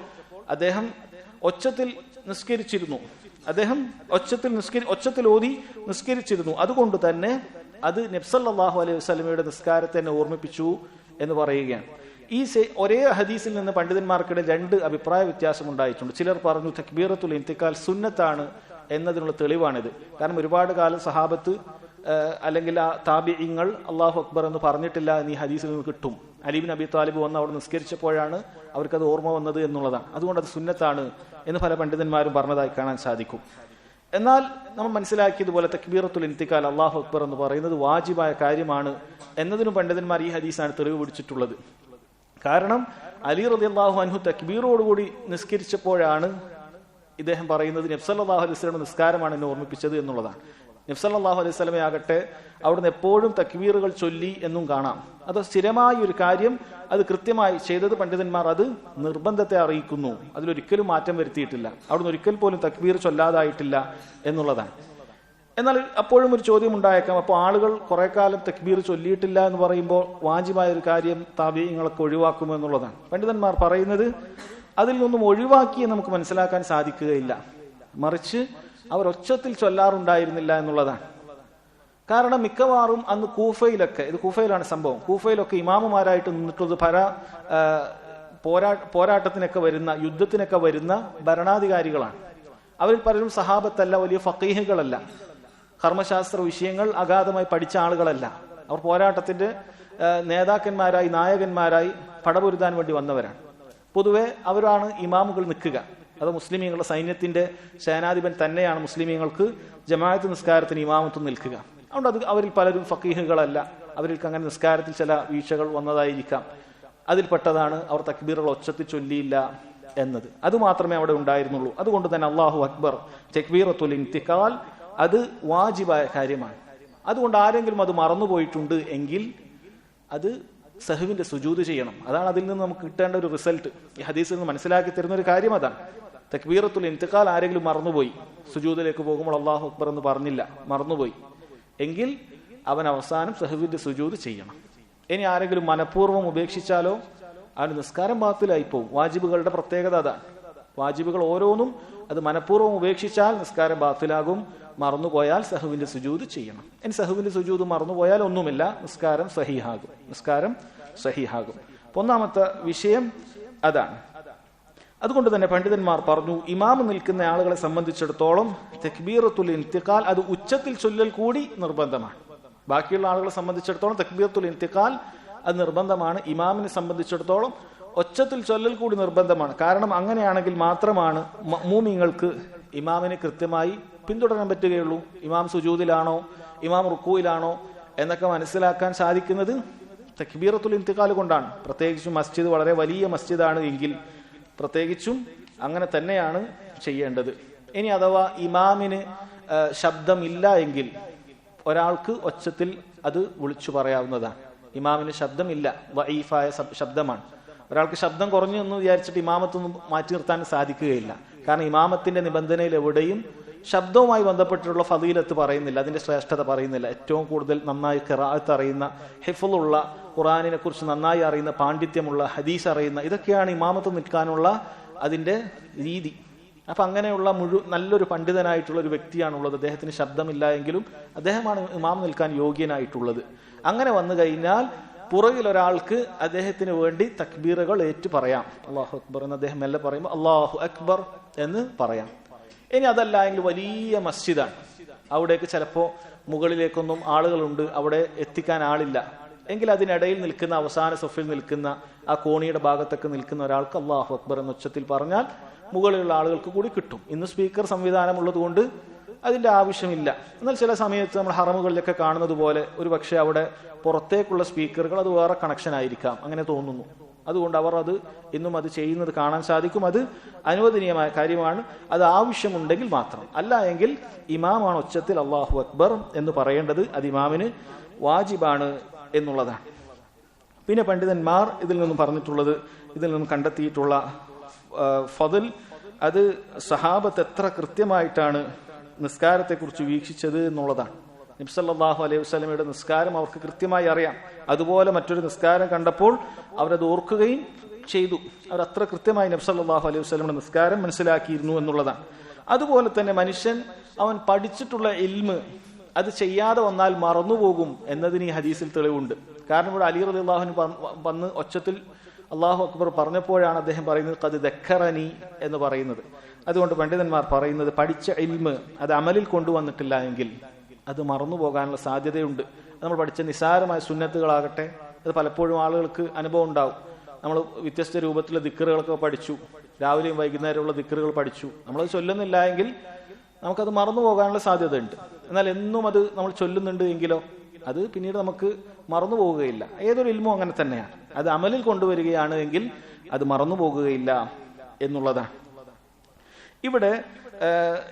അദ്ദേഹം ഒച്ചത്തിൽ നിസ്കരിച്ചിരുന്നു. അദ്ദേഹം ഒച്ചത്തിൽ ഓതി നിസ്കരിച്ചിരുന്നു. അതുകൊണ്ട് തന്നെ അത് നബി സല്ലല്ലാഹു അലൈഹി വസല്ലമയുടെ നിസ്കാരത്തെ എന്നെ ഓർമ്മിപ്പിച്ചു എന്ന് പറയുകയാണ്. ഈ ഒരേ ഹദീസിൽ നിന്ന് പണ്ഡിതന്മാർക്കിടയിൽ രണ്ട് അഭിപ്രായ വ്യത്യാസം ഉണ്ടായിട്ടുണ്ട്. ചിലർ പറഞ്ഞു തക്ബീറത്തുൽ ഇന്തിഖാൽ സുന്നത്താണ് എന്നതിനുള്ള തെളിവാണിത്. കാരണം ഒരുപാട് കാലം സഹാബത്ത് അല്ലെങ്കിൽ ആ താബിഈങ്ങൾ അല്ലാഹു അക്ബർ എന്ന് പറഞ്ഞിട്ടില്ല എന്ന് ഈ ഹദീസിൽ നിന്ന് കിട്ടും. അലി ബിൻ അബി താലിബ് വന്ന് അവിടെ നിസ്കരിച്ചപ്പോഴാണ് അവർക്കത് ഓർമ്മ വന്നത് എന്നുള്ളതാണ്. അതുകൊണ്ട് അത് സുന്നത്താണ് എന്ന് പല പണ്ഡിതന്മാരും പറഞ്ഞതായി കാണാൻ സാധിക്കും. എന്നാൽ നമ്മൾ മനസ്സിലാക്കിയതുപോലെ തക്ബീറത്തുൽ ഇന്തിഖാൽ അല്ലാഹു അക്ബർ എന്ന് പറയുന്നത് വാജിബായ കാര്യമാണ് എന്നതിനും പണ്ഡിതന്മാർ ഈ ഹദീസാണ് തെളിവ് പിടിച്ചിട്ടുള്ളത്. കാരണം അലി റളിയല്ലാഹു അൻഹു തക്ബീറോടുകൂടി നിസ്കരിച്ചപ്പോഴാണ് ഇദ്ദേഹം പറയുന്നത് നബി സല്ലല്ലാഹു അലൈഹി വസല്ലം നിസ്കാരമാണ് എന്നെ ഓർമ്മിപ്പിച്ചത് എന്നുള്ളതാണ്. നബി സല്ലല്ലാഹു അലൈഹി വസല്ലമ ആകട്ടെ അവിടുന്ന് എപ്പോഴും തക്ബീറുകൾ ചൊല്ലി എന്നും കാണാം. അത് സ്ഥിരമായ ഒരു കാര്യം, അത് കൃത്യമായി ചെയ്തത് പണ്ഡിതന്മാർ അത് നിർബന്ധത്തെ അറിയിക്കുന്നു. അതിലൊരിക്കലും മാറ്റം വരുത്തിയിട്ടില്ല. അവിടുന്ന് ഒരിക്കൽ പോലും തക്ബീർ ചൊല്ലാതായിട്ടില്ല എന്നുള്ളതാണ്. എന്നാൽ അപ്പോഴും ഒരു ചോദ്യം ഉണ്ടായേക്കാം, അപ്പോൾ ആളുകൾ കുറെ കാലം തക്ബീർ ചൊല്ലിയിട്ടില്ല എന്ന് പറയുമ്പോൾ വാജിബായ ഒരു കാര്യം താബീഈങ്ങളൊക്കെ ഒഴിവാക്കുമോ എന്നുള്ളതാണ്. പണ്ഡിതന്മാർ പറയുന്നത് അതിൽ നിന്നും ഒഴിവാക്കി നമുക്ക് മനസ്സിലാക്കാൻ സാധിക്കുകയില്ല, മറിച്ച് അവർ ഒച്ചത്തിൽ ചൊല്ലാറുണ്ടായിരുന്നില്ല എന്നുള്ളതാണ്. കാരണം മിക്കവാറും അന്ന് കൂഫയിലൊക്കെ, ഇത് കൂഫയിലാണ് സംഭവം, കൂഫയിലൊക്കെ ഇമാമുമാരായിട്ട് നിന്നിട്ടുള്ളത് പോരാട്ടത്തിനൊക്കെ വരുന്ന, യുദ്ധത്തിനൊക്കെ വരുന്ന ഭരണാധികാരികളാണ്. അവരിൽ പലരും സഹാബത്തല്ല, വലിയ ഫഖീഹുകളല്ല, കർമ്മശാസ്ത്ര വിഷയങ്ങൾ അഗാധമായി പഠിച്ച ആളുകളല്ല. അവർ പോരാട്ടത്തിന്റെ നേതാക്കന്മാരായി, നായകന്മാരായി പടപൊരുതാൻ വേണ്ടി വന്നവരാണ്. പൊതുവെ അവരാണ് ഇമാമുകൾ നിൽക്കുക. അത് മുസ്ലിമീങ്ങളുടെ സൈന്യത്തിന്റെ സേനാധിപൻ തന്നെയാണ് മുസ്ലിമീങ്ങൾക്ക് ജമാഅത്ത് നിസ്കാരത്തിന് ഇമാമത്തും നിൽക്കുക. അതുകൊണ്ട് അത് അവരിൽ പലരും ഫഖീഹുകളല്ല, അവരിൽ അങ്ങനെ നിസ്കാരത്തിൽ ചില വീഴ്ചകൾ വന്നതായിരിക്കാം. അതിൽപ്പെട്ടതാണ് അവർ തക്ബീറുകൾ ഒച്ചത്തിൽ ചൊല്ലിയില്ല എന്നത്. അത് മാത്രമേ അവിടെ ഉണ്ടായിരുന്നുള്ളൂ. അതുകൊണ്ട് തന്നെ അല്ലാഹു അക്ബർ, തക്ബീറത്തുൽ ഇൻതിഖാൽ, അത് വാജിബായ കാര്യമാണ്. അതുകൊണ്ട് ആരെങ്കിലും അത് മറന്നുപോയിട്ടുണ്ട് എങ്കിൽ അത് സഹ്വിന്റെ സുജൂദ് ചെയ്യണം. അതാണ് അതിൽ നിന്ന് നമുക്ക് കിട്ടേണ്ട ഒരു റിസൾട്ട്. ഈ ഹദീസിൽ നിന്ന് മനസ്സിലാക്കി തരുന്ന ഒരു കാര്യം അതാണ്. തക്ബീറത്തുൽ ഇൻതിഖാൽ ആരെങ്കിലും മറന്നുപോയി, സുജൂദിലേക്ക് പോകുമ്പോൾ അല്ലാഹു അക്ബർ എന്ന് പറഞ്ഞില്ല, മറന്നുപോയി എങ്കിൽ അവൻ അവസാനം സഹ്വിന്റെ സുജൂദ് ചെയ്യണം. ഇനി ആരെങ്കിലും മനഃപൂർവ്വം ഉപേക്ഷിച്ചാലോ അവന് നിസ്കാരം ബാത്തിലായി പോകും. വാജിബുകളുടെ പ്രത്യേകത അതാണ്. വാജിബുകൾ ഓരോന്നും അത് മനഃപൂർവ്വം ഉപേക്ഷിച്ചാൽ നിസ്കാരം ബാത്തിലാകും, മറന്നുപോയാൽ സഹ്വിന്റെ സുജൂദ് ചെയ്യണം. ഇനി സഹ്വിന്റെ സുജൂദ് മറന്നുപോയാൽ ഒന്നുമില്ല, നിസ്കാരം സഹീഹാകും. നിസ്കാരം സഹീഹാകും. ഒന്നാമത്തെ വിഷയം അതാണ്. അതുകൊണ്ട് തന്നെ പണ്ഡിതന്മാർ പറഞ്ഞു, ഇമാം നിൽക്കുന്ന ആളുകളെ സംബന്ധിച്ചിടത്തോളം തക്ബീറത്തുൽ ഇൻതിഖാൽ അത് ഉച്ചത്തിൽ ചൊല്ലൽ കൂടി നിർബന്ധമാണ്. ബാക്കിയുള്ള ആളുകളെ സംബന്ധിച്ചിടത്തോളം തക്ബീറത്തുൽ ഇൻതിഖാൽ അത് നിർബന്ധമാണ്. ഇമാമിനെ സംബന്ധിച്ചിടത്തോളം ഒച്ചത്തിൽ ചൊല്ലൽ കൂടി നിർബന്ധമാണ്. കാരണം അങ്ങനെയാണെങ്കിൽ മാത്രമാണ് മഅ്മൂമിങ്ങൾക്ക് ഇമാമിനെ കൃത്യമായി പിന്തുടരാൻ പറ്റുകയുള്ളൂ. ഇമാം സുജൂദിലാണോ, ഇമാം റുക്കൂയിലാണോ എന്നൊക്കെ മനസ്സിലാക്കാൻ സാധിക്കുന്നത് തക്ബീറത്തുൽ ഇൻതിഖാൽ കൊണ്ടാണ്. പ്രത്യേകിച്ചും മസ്ജിദ് വളരെ വലിയ മസ്ജിദാണ് എങ്കിൽ പ്രത്യേകിച്ചും അങ്ങനെ തന്നെയാണ് ചെയ്യേണ്ടത്. ഇനി അഥവാ ഇമാമിന് ശബ്ദമില്ല എങ്കിൽ ഒരാൾക്ക് ഒച്ചത്തിൽ അത് വിളിച്ചു പറയാവുന്നതാണ്. ഇമാമിന് ശബ്ദമില്ല, വഈഫായ ശബ്ദമാണ്. ഒരാൾക്ക് ശബ്ദം കുറഞ്ഞു എന്ന് വിചാരിച്ചിട്ട് ഇമാമത്തൊന്നും മാറ്റി നിർത്താൻ സാധിക്കുകയില്ല. കാരണം ഇമാമത്തിന്റെ നിബന്ധനയിൽ എവിടെയും ശബ്ദവുമായി ബന്ധപ്പെട്ടിട്ടുള്ള ഫദീലത്ത് പറയുന്നില്ല, അതിന്റെ ശ്രേഷ്ഠത പറയുന്നില്ല. ഏറ്റവും കൂടുതൽ നന്നായി ഖിറാഅത്ത് അറിയുന്ന, ഹിഫ്ളുള്ള, ഖുർആനിനെ കുറിച്ച് നന്നായി അറിയുന്ന, പാണ്ഡിത്യമുള്ള, ഹദീസ് അറിയുന്ന, ഇതൊക്കെയാണ് ഇമാമത്ത് നിൽക്കാനുള്ള അതിന്റെ രീതി. അപ്പൊ അങ്ങനെയുള്ള നല്ലൊരു പണ്ഡിതനായിട്ടുള്ള ഒരു വ്യക്തിയാണുള്ളത്. അദ്ദേഹത്തിന് ശബ്ദമില്ല എങ്കിലും അദ്ദേഹമാണ് ഇമാം നിൽക്കാൻ യോഗ്യനായിട്ടുള്ളത്. അങ്ങനെ വന്നു കഴിഞ്ഞാൽ പുറകിൽ ഒരാൾക്ക് അദ്ദേഹത്തിന് വേണ്ടി തക്ബീറുകൾ ഏറ്റു പറയാം. അല്ലാഹു അക്ബർ എന്ന് അദ്ദേഹം മെല്ലെ പറയുമ്പോൾ അല്ലാഹു അക്ബർ എന്ന് പറയാം. ഇനി അതല്ല എങ്കിൽ വലിയ മസ്ജിദാണ്, അവിടേക്ക് ചിലപ്പോൾ മുകളിലേക്കൊന്നും ആളുകളുണ്ട്, അവിടെ എത്തിക്കാൻ ആളില്ല എങ്കിൽ അതിനിടയിൽ നിൽക്കുന്ന, അവസാന സഫിൽ നിൽക്കുന്ന, ആ കോണിയുടെ ഭാഗത്തൊക്കെ നിൽക്കുന്ന ഒരാൾക്ക് അല്ലാഹു അക്ബർ എന്ന ഉച്ചത്തിൽ പറഞ്ഞാൽ മുകളിലുള്ള ആളുകൾക്ക് കൂടി കിട്ടും. ഇന്ന് സ്പീക്കർ സംവിധാനം ഉള്ളത് കൊണ്ട് അതിന്റെ ആവശ്യമില്ല. എന്നാൽ ചില സമയത്ത് നമ്മൾ ഹറമുകളിലൊക്കെ കാണുന്നത് പോലെ ഒരു പക്ഷേ അവിടെ പുറത്തേക്കുള്ള സ്പീക്കറുകൾ അത് വേറെ കണക്ഷൻ ആയിരിക്കാം, അങ്ങനെ തോന്നുന്നു. അതുകൊണ്ട് അവർ അത് ഇന്നും അത് ചെയ്യുന്നത് കാണാൻ സാധിക്കും. അത് അനുവദനീയമായ കാര്യമാണ്. അത് ആവശ്യമുണ്ടെങ്കിൽ മാത്രം. അല്ല എങ്കിൽ ഇമാമാണ് ഉച്ചത്തിൽ അല്ലാഹു അക്ബർ എന്ന് പറയേണ്ടത്. അത് ഇമാമിന് വാജിബാണ് എന്നുള്ളതാണ്. പിന്നെ പണ്ഡിതന്മാർ ഇതിൽ നിന്നും പറഞ്ഞിട്ടുള്ളത്, ഇതിൽ നിന്നും കണ്ടെത്തിയിട്ടുള്ള ഫضൽ, അത് സഹാബത്ത് എത്ര കൃത്യമായിട്ടാണ് നിസ്കാരത്തെക്കുറിച്ച് വീക്ഷിച്ചത് എന്നുള്ളതാണ്. നബി സല്ലല്ലാഹു അലൈഹി വസല്ലമയുടെ നിസ്കാരം അവർക്ക് കൃത്യമായി അറിയാം. അതുപോലെ മറ്റൊരു നിസ്കാരം കണ്ടപ്പോൾ അവരത് ഓർക്കുകയും ചെയ്തു. അവർ അത്ര കൃത്യമായി നബി സല്ലല്ലാഹു അലൈഹി വസല്ലമയുടെ നിസ്കാരം മനസ്സിലാക്കിയിരുന്നു എന്നുള്ളതാണ്. അതുപോലെ തന്നെ മനുഷ്യൻ അവൻ പഠിച്ചിട്ടുള്ള ഇൽമ് അത് ചെയ്യാതെ വന്നാൽ മറന്നുപോകും എന്നതിന് ഈ ഹദീസിൽ തെളിവുണ്ട്. കാരണം ഇവിടെ അലി റളിയല്ലാഹു അൻഹു വന്ന് ഒച്ചത്തിൽ അല്ലാഹു അക്ബർ പറഞ്ഞപ്പോഴാണ് അദ്ദേഹം പറയുന്നത് ഖദ് ദക്കറനി എന്ന് പറയുന്നത്. അതുകൊണ്ട് പണ്ഡിതന്മാർ പറയുന്നത് പഠിച്ച ഇൽമ് അത് അമലിൽ കൊണ്ടുവന്നിട്ടില്ല എങ്കിൽ അത് മറന്നുപോകാനുള്ള സാധ്യതയുണ്ട്. നമ്മൾ പഠിച്ച നിസാരമായ സുന്നത്തുകളാകട്ടെ, അത് പലപ്പോഴും ആളുകൾക്ക് അനുഭവം ഉണ്ടാവും. നമ്മൾ വ്യത്യസ്ത രൂപത്തിലുള്ള ദിക്റുകളൊക്കെ പഠിച്ചു, രാവിലെയും വൈകുന്നേരമുള്ള ദിക്റുകൾ പഠിച്ചു, നമ്മളത് ചൊല്ലുന്നില്ല എങ്കിൽ നമുക്കത് മറന്നു പോകാനുള്ള സാധ്യതയുണ്ട്. എന്നാൽ എന്നും അത് നമ്മൾ ചൊല്ലുന്നുണ്ട് എങ്കിലോ അത് പിന്നീട് നമുക്ക് മറന്നു പോവുകയില്ല. ഏതൊരു ഇൽമും അങ്ങനെ തന്നെയാണ്. അത് അമലിൽ കൊണ്ടുവരികയാണ് എങ്കിൽ അത് മറന്നു പോകുകയില്ല എന്നുള്ളതാണ്. ഇവിടെ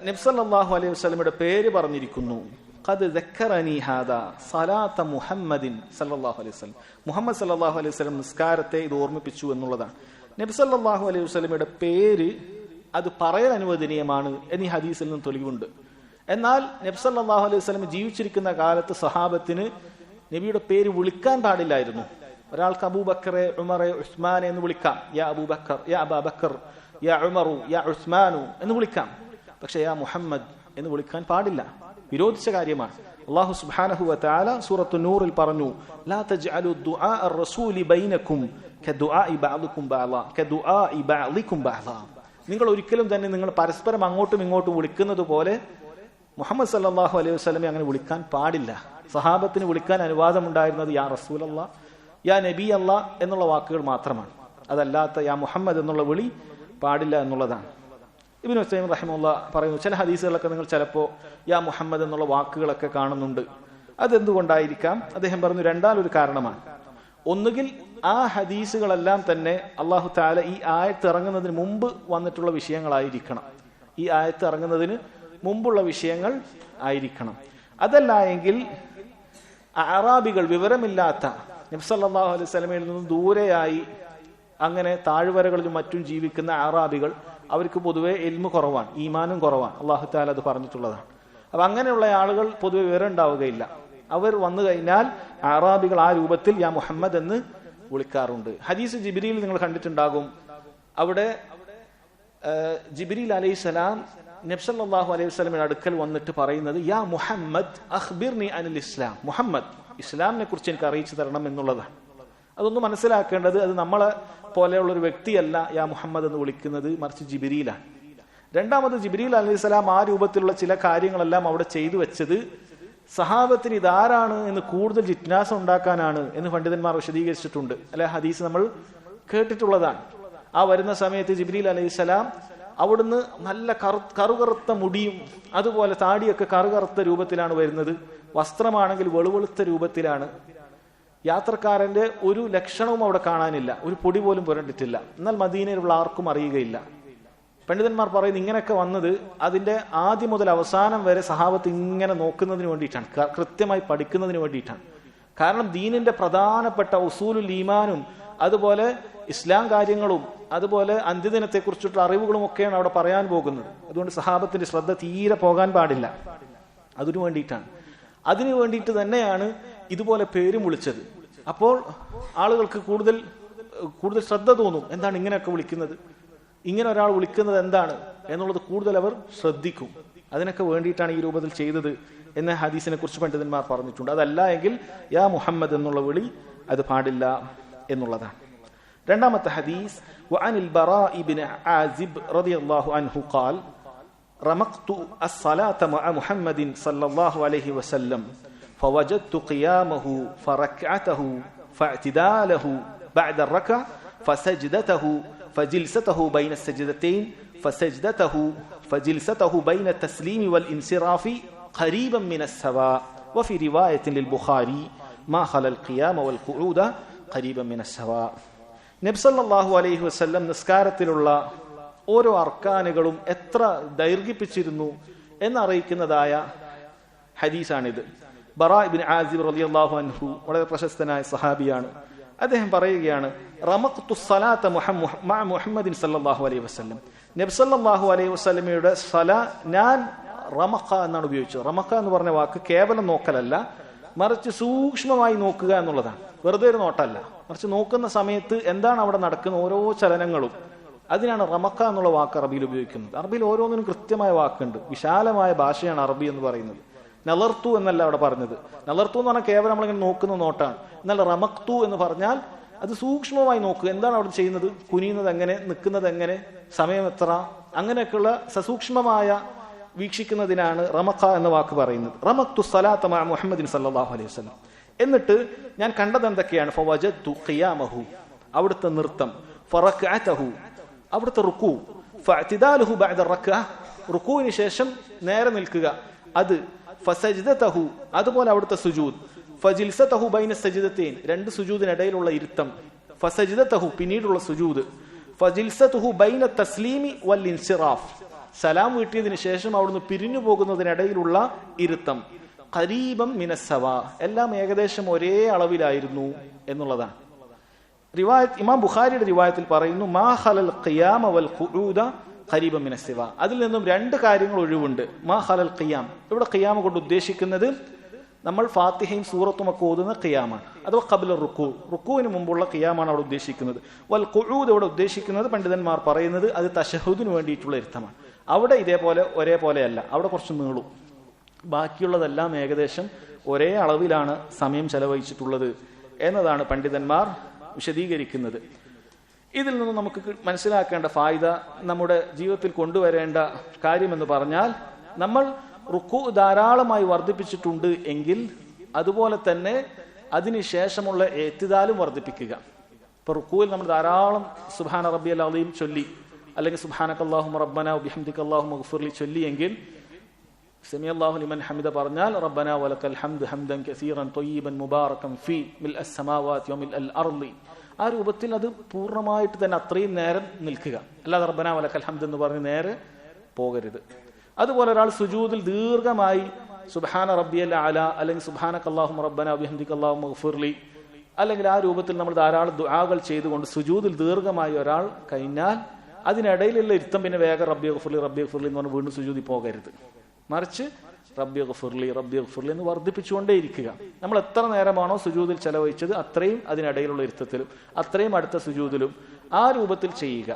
നബി സല്ലല്ലാഹു അലൈഹി വസല്ലമയുടെ പേര് പറഞ്ഞിരിക്കുന്നു. ഖദ് ദക്കറനി ഹാദാ സലാത്ത മുഹമ്മദിൻ സല്ലല്ലാഹു അലൈഹി വസല്ലം. മുഹമ്മദ് സല്ലല്ലാഹു അലൈഹി വസല്ലം നിസ്കാരത്തെ ഇത് ഓർമ്മിപ്പിച്ചു എന്നുള്ളതാണ്. നബി സല്ലല്ലാഹു അലൈഹി വസല്ലമയുടെ പേര് അത് പറയൽ അനുവദനീയമാണ് എന്നീ ഹദീസിൽ നിന്ന് തെളിവുണ്ട്. എന്നാൽ നബി സല്ലല്ലാഹു അലൈഹി വസല്ലം ജീവിച്ചിരിക്കുന്ന കാലത്ത് സഹാബത്തിന് നബിയുടെ പേര് വിളിക്കാൻ പാടില്ലായിരുന്നു. ഒരാൾക്ക് അബൂബക്കറെ, ഉമറെ, ഉസ്മാനെ എന്ന് വിളിക്കാം. യാ അബൂബക്കർ, യാ അബാബക്കർ, യാ ഉമറു, യാ ഉസ്മാനു എന്ന് വിളിക്കാം. പക്ഷെ യാ മുഹമ്മദ് എന്ന് വിളിക്കാൻ പാടില്ല. വിരോധിച്ച കാര്യമാണ്. അല്ലാഹു സുബ്ഹാനഹു വ തആല സൂറത്തു നൂറിൽ പറഞ്ഞു, ലാ തജ്അലു ദുആ അർ-റസൂലി ബൈനകും കദുആഇ ബഅദികും ബഅദാ കദുആഇ ബഅദികും ബഅദാ. നിങ്ങൾ ഒരിക്കലും തന്നെ നിങ്ങൾ പരസ്പരം അങ്ങോട്ടും ഇങ്ങോട്ടും വിളിക്കുന്നത് പോലെ മുഹമ്മദ് സല്ലല്ലാഹു അലൈഹി വസല്ലമയെ അങ്ങനെ വിളിക്കാൻ പാടില്ല. സഹാബത്തിന് വിളിക്കാൻ അനുവാദമുണ്ടായിരുന്നത് യാ റസൂലല്ലാ, യാ നബി അല്ലാ എന്നുള്ള വാക്കുകൾ മാത്രമാണ്. അതല്ലാത്ത യാ മുഹമ്മദ് എന്നുള്ള വിളി പാടില്ല എന്നുള്ളതാണ്. ഇബ്നു ഉസൈമീൻ റഹിമഹുല്ലാ പറയുന്നു, ചില ഹദീസുകളൊക്കെ നിങ്ങൾ ചിലപ്പോൾ യാ മുഹമ്മദ് എന്നുള്ള വാക്കുകളൊക്കെ കാണുന്നുണ്ട്. അതെന്തുകൊണ്ടായിരിക്കാം? അദ്ദേഹം പറഞ്ഞു, രണ്ടാലൊരു കാരണമാണ്. ഒന്നുകിൽ ആ ഹദീസുകളെല്ലാം തന്നെ അല്ലാഹു തആല ഈ ആയത്ത് ഇറങ്ങുന്നതിന് മുമ്പ് വന്നിട്ടുള്ള വിഷയങ്ങളായിരിക്കണം. ഈ ആയത്ത് ഇറങ്ങുന്നതിന് മുമ്പുള്ള വിഷയങ്ങൾ ആയിരിക്കണം. അതല്ല എങ്കിൽ അറാബികൾ, വിവരമില്ലാത്ത, നബി സല്ലല്ലാഹു അലൈഹി വസല്ലമയിൽ നിന്നും ദൂരെയായി അങ്ങനെ താഴ്വരകളിലും മറ്റും ജീവിക്കുന്ന അറാബികൾ, അവർക്ക് പൊതുവെ ഇൽമു കുറവാണ്, ഈമാനും കുറവാണ്. അല്ലാഹു തആല അത് പറഞ്ഞിട്ടുള്ളതാണ്. അപ്പൊ അങ്ങനെയുള്ള ആളുകൾ പൊതുവെ വിവരം ഉണ്ടാവുകയില്ല. അവർ വന്നു കഴിഞ്ഞാൽ അറാബികൾ ആ രൂപത്തിൽ യാ മുഹമ്മദ് എന്ന് വിളിക്കാറുണ്ട്. ഹദീസ് ജിബ്രീൽ നിങ്ങൾ കണ്ടിട്ടുണ്ടാകും. അവിടെ ജിബ്രീൽ അലൈഹിസ്സലാം നബി സല്ലല്ലാഹു അലൈഹി വസല്ലമയുടെ അടുക്കൽ വന്നിട്ട് പറയുന്നത്, യാ മുഹമ്മദ് അഖ്ബിർനി അനിൽ ഇസ്ലാം, മുഹമ്മദ് ഇസ്ലാമിനെ കുറിച്ച് എനിക്ക് അറിയിച്ചു തരണം എന്നുള്ളതാണ്. അതൊന്ന് മനസ്സിലാക്കേണ്ടത്, അത് നമ്മളെ പോലെയുള്ള ഒരു വ്യക്തിയല്ല യാ മുഹമ്മദ് എന്ന് വിളിക്കുന്നത്, മറിച്ച് ജിബ്രീലാണ്. രണ്ടാമത് ജിബ്രീൽ അലൈഹിസ്സലാം ആ രൂപത്തിലുള്ള ചില കാര്യങ്ങളെല്ലാം അവിടെ ചെയ്തു വെച്ചത് സഹാബത്തിന് ഇതാരാണ് എന്ന് കൂടുതൽ ജിജ്ഞാസ ഉണ്ടാക്കാനാണ് എന്ന് പണ്ഡിതന്മാർ വിശദീകരിച്ചിട്ടുണ്ട്. അല്ലെ, ഹദീസ് നമ്മൾ കേട്ടിട്ടുള്ളതാണ്. ആ വരുന്ന സമയത്ത് ജിബ്രീൽ അലൈഹിസ്സലാം അവിടുന്ന് നല്ല കറുകറുത്ത മുടിയും അതുപോലെ താടിയൊക്കെ കറുകറുത്ത രൂപത്തിലാണ് വരുന്നത്. വസ്ത്രമാണെങ്കിൽ വെളുവെളുത്ത രൂപത്തിലാണ്. യാത്രക്കാരന്റെ ഒരു ലക്ഷണവും അവിടെ കാണാനില്ല, ഒരു പൊടി പോലും പുരണ്ടിട്ടില്ല. എന്നാൽ മദീനയിലുള്ള ആർക്കും അറിയുകയില്ല. പണ്ഡിതന്മാർ പറയുന്നത് ഇങ്ങനെയൊക്കെ വന്നത് അതിന്റെ ആദ്യം മുതൽ അവസാനം വരെ സഹാബത്ത് ഇങ്ങനെ നോക്കുന്നതിന് വേണ്ടിയിട്ടാണ്, കൃത്യമായി പഠിക്കുന്നതിന് വേണ്ടിയിട്ടാണ്. കാരണം ദീനിന്റെ പ്രധാനപ്പെട്ട ഉസൂലുൽ ഈമാനും അതുപോലെ ഇസ്ലാം കാര്യങ്ങളും അതുപോലെ അന്ത്യദിനത്തെ കുറിച്ചിട്ടുള്ള അറിവുകളും ഒക്കെയാണ് അവിടെ പറയാൻ പോകുന്നത്. അതുകൊണ്ട് സഹാബത്തിന്റെ ശ്രദ്ധ തീരെ പോകാൻ പാടില്ല. അതിനു വേണ്ടിയിട്ടാണ്, അതിനു വേണ്ടിയിട്ട് തന്നെയാണ് ഇതുപോലെ പേരും വിളിച്ചത്. അപ്പോൾ ആളുകൾക്ക് കൂടുതൽ ശ്രദ്ധ തോന്നും, എന്താണ് ഇങ്ങനെയൊക്കെ വിളിക്കുന്നത്, ഇങ്ങനെ ഒരാൾ വിളിക്കുന്നത് എന്താണ് എന്നുള്ളത് കൂടുതൽ അവർ ശ്രദ്ധിക്കും. അതിനൊക്കെ വേണ്ടിയിട്ടാണ് ഈ രൂപത്തിൽ ചെയ്തത് എന്ന ഹദീസിനെ കുറിച്ച് പണ്ഡിതന്മാർ പറഞ്ഞിട്ടുണ്ട്. അതല്ല എങ്കിൽ യാ മുഹമ്മദ് എന്നുള്ള വിളി അത് പാടില്ല എന്നുള്ളതാണ്. രണ്ടാമത്തെ ഹദീസ്, വഅനിൽ ബറാഇ ഇബ്നു ആസിബ് റളിയല്ലാഹു അൻഹു ഖാൽ റമഖ്തു അസ്സലാത മഅ മുഹമ്മദിൻ സല്ലല്ലാഹു അലൈഹി വസല്ലം ഫവജദ്തു ഖിയാമഹു ഫറക്അതഹു ഫഅ്തിദാലഹു ബഅദ الركعة فسجدته فجلسته بين السجدتين فسجدته فجلسته بين التسليم والانصراف قريبا من السواء وفي رواية للبخاري ما خلا القيام والقعود قريبا من السواء. നബി സല്ലല്ലാഹു അലൈഹി വസല്ലം നിസ്കാരത്തിലുള്ള ഓരോ അർക്കാനുകളും എത്ര ദൈർഘിപ്പിച്ചിരുന്നു എന്നറിയിക്കുന്നതായ ഹദീസാണിത്. ബറാ ഇബ്നു ആസിബ് റളിയല്ലാഹു അൻഹു വളരെ പ്രശസ്തനായ സഹാബിയാണ്. അദ്ദേഹം പറയുകയാണ്, റമഖ്തു സ്വലാത്ത മഅ മുഹമ്മദിൻ സല്ലല്ലാഹു അലൈഹി വസല്ലം, നബി സല്ലല്ലാഹു അലൈഹി വസല്ലമയുടെ സ്വലാ ഞാൻ റമഖ എന്നാണ് ഉപയോഗിച്ചത്. റമഖ എന്ന് പറഞ്ഞ വാക്ക് കേവലം നോക്കലല്ല, മറിച്ച് സൂക്ഷ്മമായി നോക്കുക എന്നുള്ളതാണ്. വെറുതെ ഒരു നോട്ടല്ല, മറിച്ച് നോക്കുന്ന സമയത്ത് എന്താണ് അവിടെ നടക്കുന്ന ഓരോ ചലനങ്ങളും, അതിനാണ് റമഖ എന്നുള്ള വാക്ക് അറബിയിൽ ഉപയോഗിക്കുന്നത്. അറബിയിൽ ഓരോന്നിനും കൃത്യമായ വാക്കുണ്ട്, വിശാലമായ ഭാഷയാണ് അറബി എന്ന് പറയുന്നത്. നളർത്തു എന്നല്ല അവിടെ പറഞ്ഞത്. നളർത്തു എന്ന് പറഞ്ഞാൽ കേവലം നമ്മളിങ്ങനെ നോക്കുന്ന നോട്ടാണ്. എന്നാൽ റമഖ്തു എന്ന് പറഞ്ഞാൽ അത് സൂക്ഷ്മമായി നോക്കുക, എന്താണ് അവിടെ ചെയ്യുന്നത്, കുനിയുന്നത് എങ്ങനെ, നിൽക്കുന്നത് എങ്ങനെ, സമയം എത്ര, അങ്ങനെയൊക്കെയുള്ള സസൂക്ഷ്മമായ വീക്ഷിക്കുന്നതിനാണ് റമഖ എന്ന വാക്ക് പറയുന്നത്. റമഖ്തു സ്വലാത്ത മഅ മുഹമ്മദിൻ സല്ലല്ലാഹു അലൈഹി വസല്ലം. എന്നിട്ട് ഞാൻ കണ്ടത് എന്തൊക്കെയാണ്, ഫവജദ്തു ഖിയാമഹു അവിടുത്തെ നൃത്തം, ഫറക്അതഹു അവിടുത്തെ റുക്കൂ, ഫഅ്തിദാലുഹു ബഅദ റക്അ റുക്കൂവിന് ശേഷം നേരെ നിൽക്കുക അത്, ഫസജ്ദതഹു അതുപോലെ അവിടുത്തെ സുജൂദ്, ഫജിൽസതഹു ബൈന സജ്ദതൈൻ രണ്ട് സുജൂദിനിടയിലുള്ള ഇരുത്തം, ഫസജ്ദതഹു പിന്നീടുള്ള സുജൂദ്, ഫജിൽസതഹു ബൈന തസ്ലീമി വൽ ഇൻസിറാഫ് സലാം വീട്ടിയതിനു ശേഷം അവിടുന്ന് പിരിഞ്ഞു പോകുന്നതിനിടയിലുള്ള ഇരുത്തം, ഖരീബം മിനസ്സവാ, എല്ലാം ഏകദേശം ഒരേ അളവിലായിരുന്നു എന്നുള്ളതാണ്. റിവായത്ത് ഇമാം ബുഖാരിയുടെ റിവായത്തിൽ പറയുന്നു മാ ഖലൽ ഖിയാമ വൽ ഖുഊദ ഖരീബം മിനസ്സിവാ. അതിൽ നിന്നും രണ്ട് കാര്യങ്ങൾ ഒഴിവുണ്ട്. മാ ഖലൽ ഖിയാം, ഇവിടെ ഖിയാമ കൊണ്ട് ഉദ്ദേശിക്കുന്നത് നമ്മൾ ഫാത്തിഹയും സൂറത്തും ഒക്കെ ഓതുന്ന ഖിയാമാണ്, അഥവാ ഖബ്ല റുക്കൂ, റുക്കൂവിന് മുമ്പുള്ള ഖിയാമാണ് അവിടെ ഉദ്ദേശിക്കുന്നത്. വൽ ഖുഊദ് ഇവിടെ ഉദ്ദേശിക്കുന്നത് പണ്ഡിതന്മാർ പറയുന്നത് അത് തശഹുദിന് വേണ്ടിയിട്ടുള്ള ഇരുത്തമാണ്. അവിടെ ഇതേപോലെ ഒരേപോലെയല്ല, അവിടെ കുറച്ച് നീളും. ബാക്കിയുള്ളതെല്ലാം ഏകദേശം ഒരേ അളവിലാണ് സമയം ചെലവഴിച്ചിട്ടുള്ളത് എന്നതാണ് പണ്ഡിതന്മാർ വിശദീകരിക്കുന്നത്. ഇതിൽ നിന്ന് നമുക്ക് മനസ്സിലാക്കേണ്ട ഫായിദ, നമ്മുടെ ജീവിതത്തിൽ കൊണ്ടുവരേണ്ട കാര്യമെന്ന് പറഞ്ഞാൽ, നമ്മൾ റുക്കൂ ധാരാളമായി വർദ്ധിപ്പിച്ചിട്ടുണ്ട് എങ്കിൽ അതുപോലെ തന്നെ അതിനുശേഷമുള്ള ഇഅ്തിദാലും വർദ്ധിപ്പിക്കുക. ഇപ്പൊ റുക്കൂവിൽ നമ്മൾ ധാരാളം സുബ്ഹാന റബ്ബിയൽ അളീം ചൊല്ലി, അല്ലെങ്കിൽ സുബ്ഹാനകല്ലാഹുമ്മ റബ്ബനാ വബിഹംദിക അല്ലാഹുമ്മ ഗ്ഫിർലി ചൊല്ലിയെങ്കിൽ സമിഅല്ലാഹു ലിമൻ ഹമിദ പറഞ്ഞാൽ റബ്ബനാ വലക്കൽ ഹംദ് ഹംദൻ കസീറൻ ത്വയ്യിബൻ മുബാറകൻ ഫീ മിൽഅസ് സമാവാതി വമിൽഅൽ അർളി, ആ രൂപത്തിൽ അത് പൂർണ്ണമായിട്ട് തന്നെ അത്രയും നേരം നിൽക്കുക. അല്ലാതെ റബ്ബനാ വലക്കൽ ഹംദ് എന്ന് പറഞ്ഞ് നേരെ പോകരുത്. അതുപോലെ ഒരാൾ സുജൂദിൽ ദീർഘമായി സുബ്ഹാന റബ്ബിയൽ അല, അല്ലെങ്കിൽ സുബ്ഹാനകല്ലാഹുമ്മ റബ്ബനാ വബിഹംദിക അല്ലാഹുമ്മ ഗ്ഫിർലി, അല്ലെങ്കിൽ ആ രൂപത്തിൽ നമ്മൾ ധാരാളം ദുആകൾ ചെയ്തുകൊണ്ട് സുജൂദിൽ ദീർഘമായി ഒരാൾ കഴിഞ്ഞാൽ അതിനിടയിലുള്ള ഇരുത്തം പിന്നെ വേഗം റബ്ബി ഗ്ഫിർലി എന്ന് പറഞ്ഞ് വീണ്ടും സുജൂദിൽ പോകരുത്. മറിച്ച് റബ്ബി ഗ്ഫിർലി എന്ന് വർദ്ധിപ്പിച്ചുകൊണ്ടേ ഇരിക്കുക. നമ്മൾ എത്ര നേരമാണോ സുജൂദിൽ ചെലവഴിച്ചത് അത്രയും അതിനിടയിലുള്ള ഇരുത്തത്തിലും അത്രയും അടുത്ത സുജൂദിലും ആ രൂപത്തിൽ ചെയ്യുക.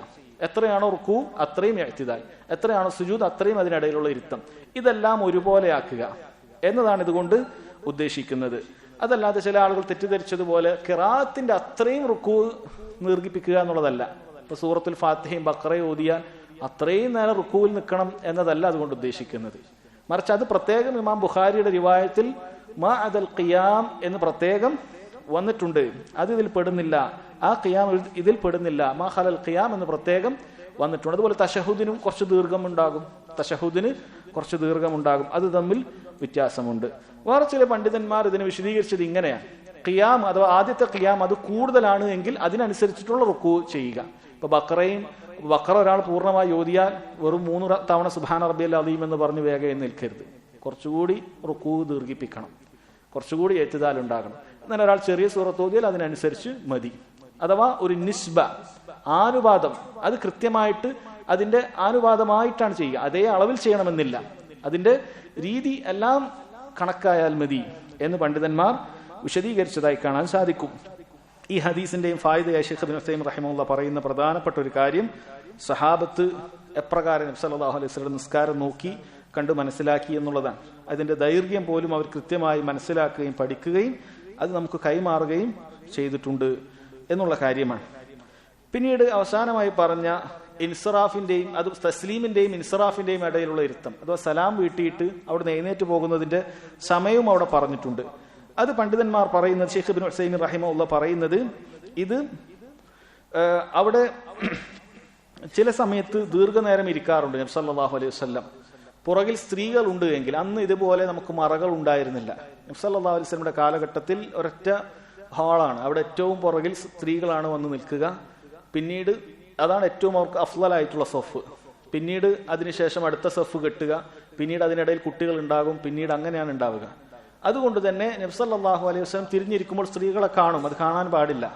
എത്രയാണോ റുക്കൂ അത്രയും ഇഅ്തിദാൽ, എത്രയാണോ സുജൂദ് അത്രയും അതിനിടയിലുള്ള ഇരുത്തം, ഇതെല്ലാം ഒരുപോലെ ആക്കുക എന്നതാണ് ഇതുകൊണ്ട് ഉദ്ദേശിക്കുന്നത്. അതല്ലാതെ ചില ആളുകൾ തെറ്റിദ്ധരിച്ചതുപോലെ ഖിറാഅത്തിന്റെ അത്രയും റുക്കൂ ദീർഘിപ്പിക്കുക എന്നുള്ളതല്ല. ഇപ്പൊ സൂറത്തുൽ ഫാത്തിഹയും ബഖറയും ഓതിയാൽ അത്രയും നേരം റുക്കൂവിൽ നിൽക്കണം എന്നതല്ല അതുകൊണ്ട് ഉദ്ദേശിക്കുന്നത്. മറിച്ച് അത് പ്രത്യേകം ഇമാം ബുഖാരിയുടെ റിവായത്തിൽ മാ അദൽ ഖിയാം എന്ന് പ്രത്യേകം വന്നിട്ടുണ്ട്. അത് ഇതിൽ പെടുന്നില്ല, ആ ഖിയാം ഇതിൽ പെടുന്നില്ല. മാ ഖലൽ ഖിയാം എന്ന് പ്രത്യേകം വന്നിട്ടുണ്ട്. അതുപോലെ തശഹുദിനും കുറച്ച് ദീർഘമുണ്ടാകും, അത് തമ്മിൽ വ്യത്യാസമുണ്ട്. വേറെ ചില പണ്ഡിതന്മാർ ഇതിനെ വിശദീകരിച്ചത് ഇങ്ങനെയാണ്: ഖിയാം അഥവാ ആദ്യത്തെ ഖിയാം അത് കൂടുതലാണ് എങ്കിൽ അതിനനുസരിച്ചിട്ടുള്ള റുക്കൂ ചെയ്യുക. ഇപ്പൊ ബഖറ ഒരാൾ പൂർണ്ണമായി ഓതിയാൽ വെറും 3 തവണ സുബ്ഹാന റബ്ബിയൽ അളീം എന്ന് പറഞ്ഞ് വേഗം നിൽക്കരുത്. കുറച്ചുകൂടി റുക്കൂ ദീർഘിപ്പിക്കണം, കുറച്ചുകൂടി ഇഅ്തിദാൽ ഉണ്ടാകണം. എന്നാൽ ഒരാൾ ചെറിയ സൂറത്ത് ഓതിയാൽ അതിനനുസരിച്ച് മതി. അഥവാ ഒരു നിസ്ബ, ആനുപാതം, അത് കൃത്യമായിട്ട് അതിന്റെ ആനുപാതമായിട്ടാണ് ചെയ്യുക. അതേ അളവിൽ ചെയ്യണമെന്നില്ല, അതിന്റെ രീതി എല്ലാം കണക്കായാൽ മതി എന്ന് പണ്ഡിതന്മാർ വിശദീകരിച്ചതായി കാണാൻ സാധിക്കും. ഈ ഹദീസിന്റെയും ഫായിദയായി ശൈഖ് ഇബ്നു ഉസൈമീൻ റഹിമഹുല്ലാഹ് പറയുന്ന പ്രധാനപ്പെട്ട ഒരു കാര്യം, സഹാബത്ത് എപ്രകാരം നബി സല്ലല്ലാഹു അലൈഹി വസല്ലം നിസ്കാരം നോക്കി കണ്ടു മനസ്സിലാക്കി എന്നുള്ളതാണ്. അതിന്റെ ദൈർഘ്യം പോലും അവർ കൃത്യമായി മനസ്സിലാക്കുകയും പഠിക്കുകയും അത് നമുക്ക് കൈമാറുകയും ചെയ്തിട്ടുണ്ട് എന്നുള്ള കാര്യമാണ്. പിന്നീട് അവസാനമായി പറഞ്ഞ ഇൻസറാഫിന്റെയും അത് തസ്ലീമിന്റെയും ഇൻസറാഫിന്റെയും ഇടയിലുള്ള ഇരുത്തം, അഥവാ സലാം വീട്ടിയിട്ട് അവിടെ എഴുന്നേറ്റ് പോകുന്നതിന്റെ സമയവും അവിടെ പറഞ്ഞിട്ടുണ്ട്. അത് പണ്ഡിതന്മാർ പറയുന്നത്, ശൈഖ് ഇബ്നു ഉസൈമീൻ റഹിമഹുല്ലാഹ് പറയുന്നത്, ഇത് അവിടെ ചില സമയത്ത് ദീർഘനേരം ഇരിക്കാറുണ്ട് നബി സല്ലല്ലാഹു അലൈഹി വസല്ലം. പുറകിൽ സ്ത്രീകൾ ഉണ്ട് എങ്കിൽ, അന്ന് ഇതുപോലെ നമുക്ക് മറകൾ ഉണ്ടായിരുന്നില്ല. നബി സല്ലല്ലാഹു അലൈഹി വസല്ലമയുടെ കാലഘട്ടത്തിൽ ഒരൊറ്റ ഹാളാണ്, അവിടെ ഏറ്റവും പുറകിൽ സ്ത്രീകളാണ് വന്ന് നിൽക്കുക. പിന്നീട് അതാണ് ഏറ്റവും അവർക്ക് അഫ്ളലായിട്ടുള്ള സഫ്. പിന്നീട് അതിനുശേഷം അടുത്ത സഫ് കെട്ടുക, പിന്നീട് അതിനിടയിൽ കുട്ടികൾ ഉണ്ടാകും, പിന്നീട് അങ്ങനെയാണ് ഉണ്ടാവുക. അതുകൊണ്ട് തന്നെ നബി സല്ലല്ലാഹു അലൈഹി വസല്ലം തിരിഞ്ഞിരിക്കുമ്പോൾ സ്ത്രീകളെ കാണും, അത് കാണാൻ പാടില്ല.